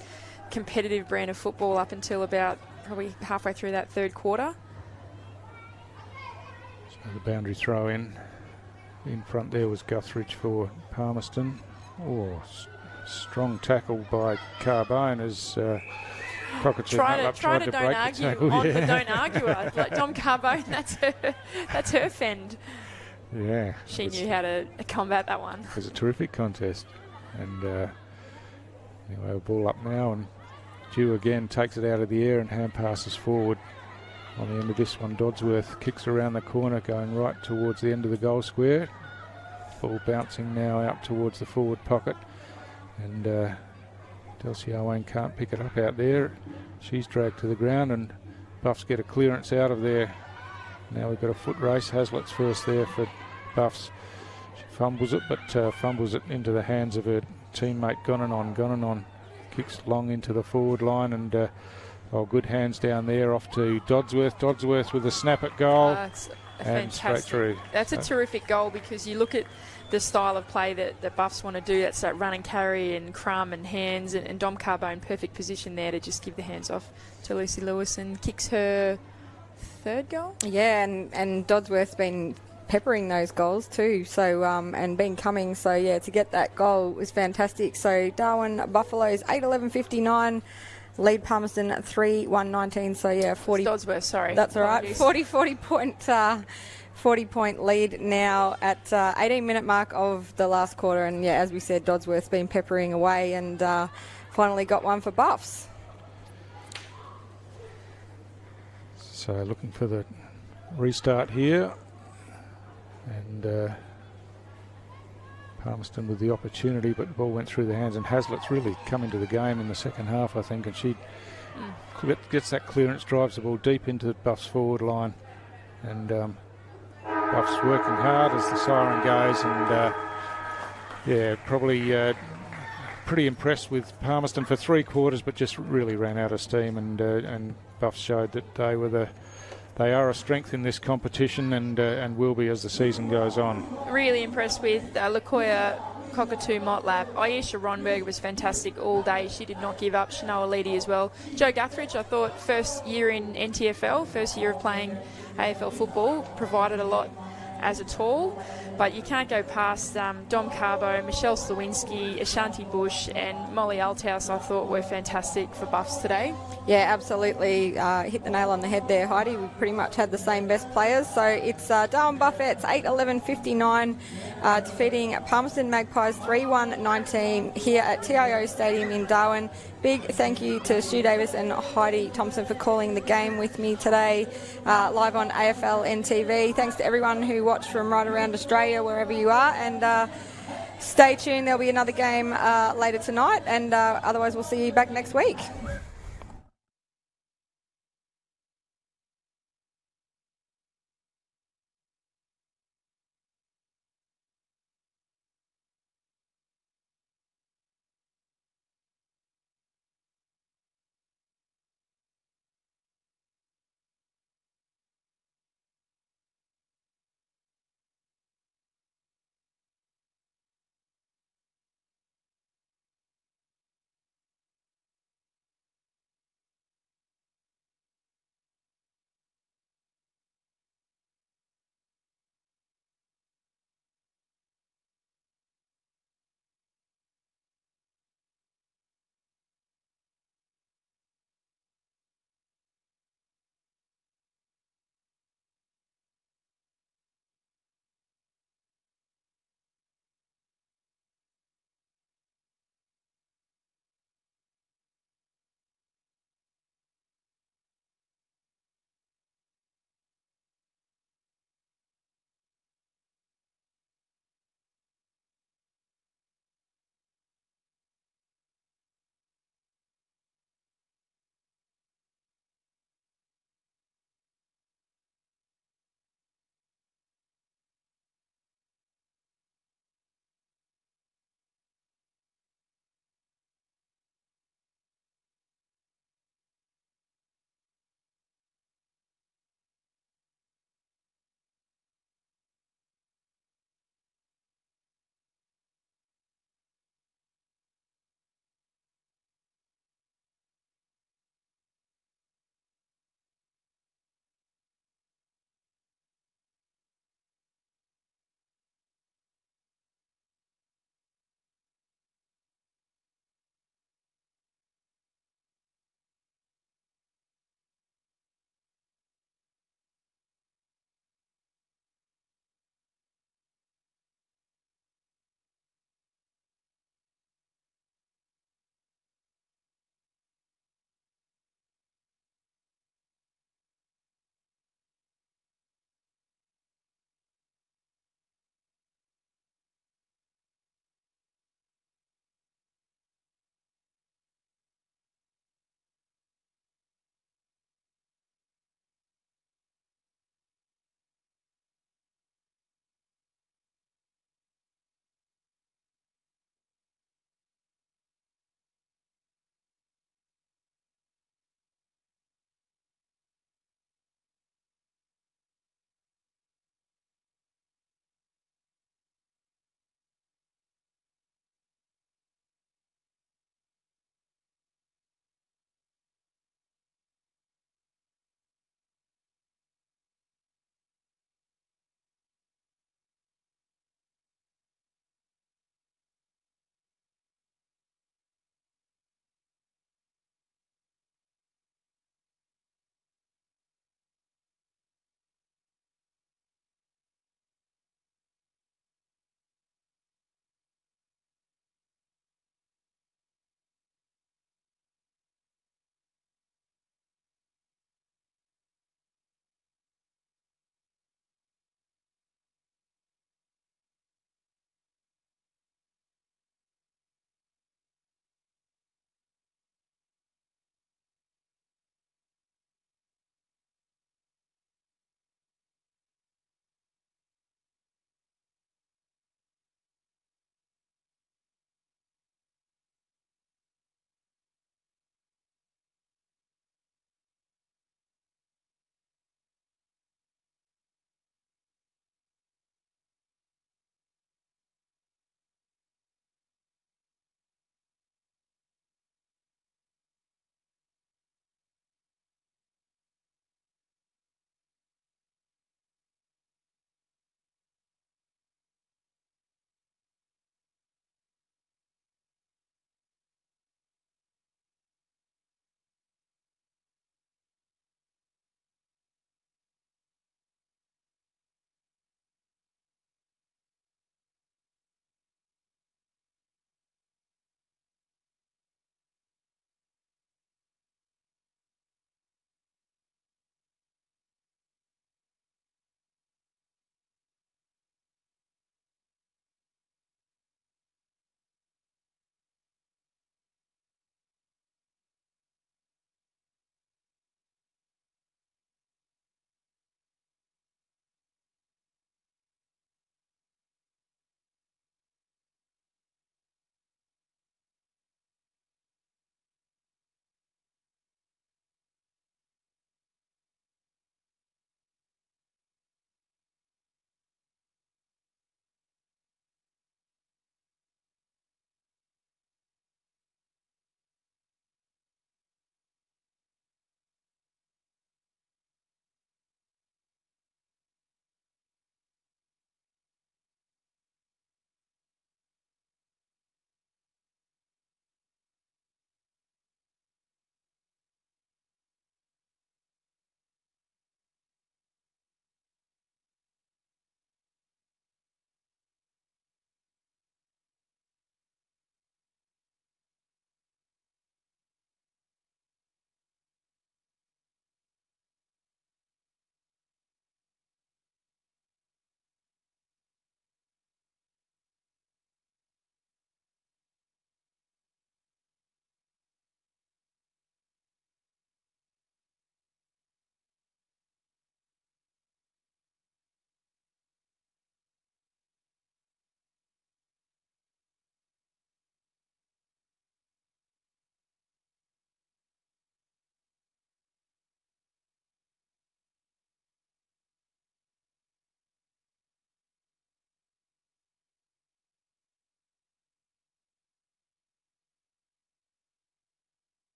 competitive brand of football up until about probably halfway through that third quarter. So the boundary throw in front there was Guthridge for Palmerston. Oh, strong tackle by Carbone as Try to don't argue on the don't argue. Like Dom Carbone, that's her fend. Yeah. She knew how to combat that one. It was a terrific contest. And anyway, a ball up now, and Dew again takes it out of the air and hand passes forward. On the end of this one, Dodsworth kicks around the corner, going right towards the end of the goal square. Ball bouncing now out towards the forward pocket. And Delcy Owen can't pick it up out there. She's dragged to the ground, and Buffs get a clearance out of there. Now we've got a foot race. Hazlitt's first there for Buffs. She fumbles it, but fumbles it into the hands of her teammate Gonanon. Kicks long into the forward line, and good hands down there off to Dodsworth. Dodsworth with a snap at goal. That's and straight through. That's a terrific goal, because you look at the style of play that Buffs want to do. That's that run and carry and crumb and hands, and Dom Carbone, perfect position there to just give the hands off to Lucy Lewis, and kicks her third goal. Yeah, and Dodsworth's been peppering those goals too, so and been coming, so yeah, to get that goal was fantastic. So Darwin Buffaloes 8-11-59 lead Palmerston 3-1-19, so yeah, 40 Dodsworth, sorry, that's all right, 40 point lead now at 18-minute mark of the last quarter. And yeah, as we said, Dodsworth's been peppering away and finally got one for Buffs. So looking for the restart here, and Palmerston with the opportunity, but the ball went through the hands, and Hazlitt's really come into the game in the second half, I think, and she gets that clearance, drives the ball deep into the Buffs forward line, and Buffs working hard as the siren goes, and probably pretty impressed with Palmerston for 3 quarters, but just really ran out of steam, and Buffs showed that they are a strength in this competition, and will be as the season goes on. Really impressed with Lakoya Cockatoo Motlap. Aisha Ronberg was fantastic all day. She did not give up. Shanoa Leedy as well. Jo Guthridge, I thought, first year in NTFL, first year of playing AFL football, provided a lot as a tall, but you can't go past Dom Carbo, Michelle Slawinski, Ashanti Bush and Molly Althouse. I thought were fantastic for Buffs today. Yeah, absolutely. Hit the nail on the head there, Heidi. We pretty much had the same best players. So it's Darwin Buffets 8-11-59 defeating Palmerston Magpies 3-1-19 here at TIO Stadium in Darwin. Big thank you to Stu Davis and Heidi Thompson for calling the game with me today, live on AFLNT. Thanks to everyone who watched from right around Australia, wherever you are, and stay tuned. There'll be another game later tonight, and otherwise we'll see you back next week.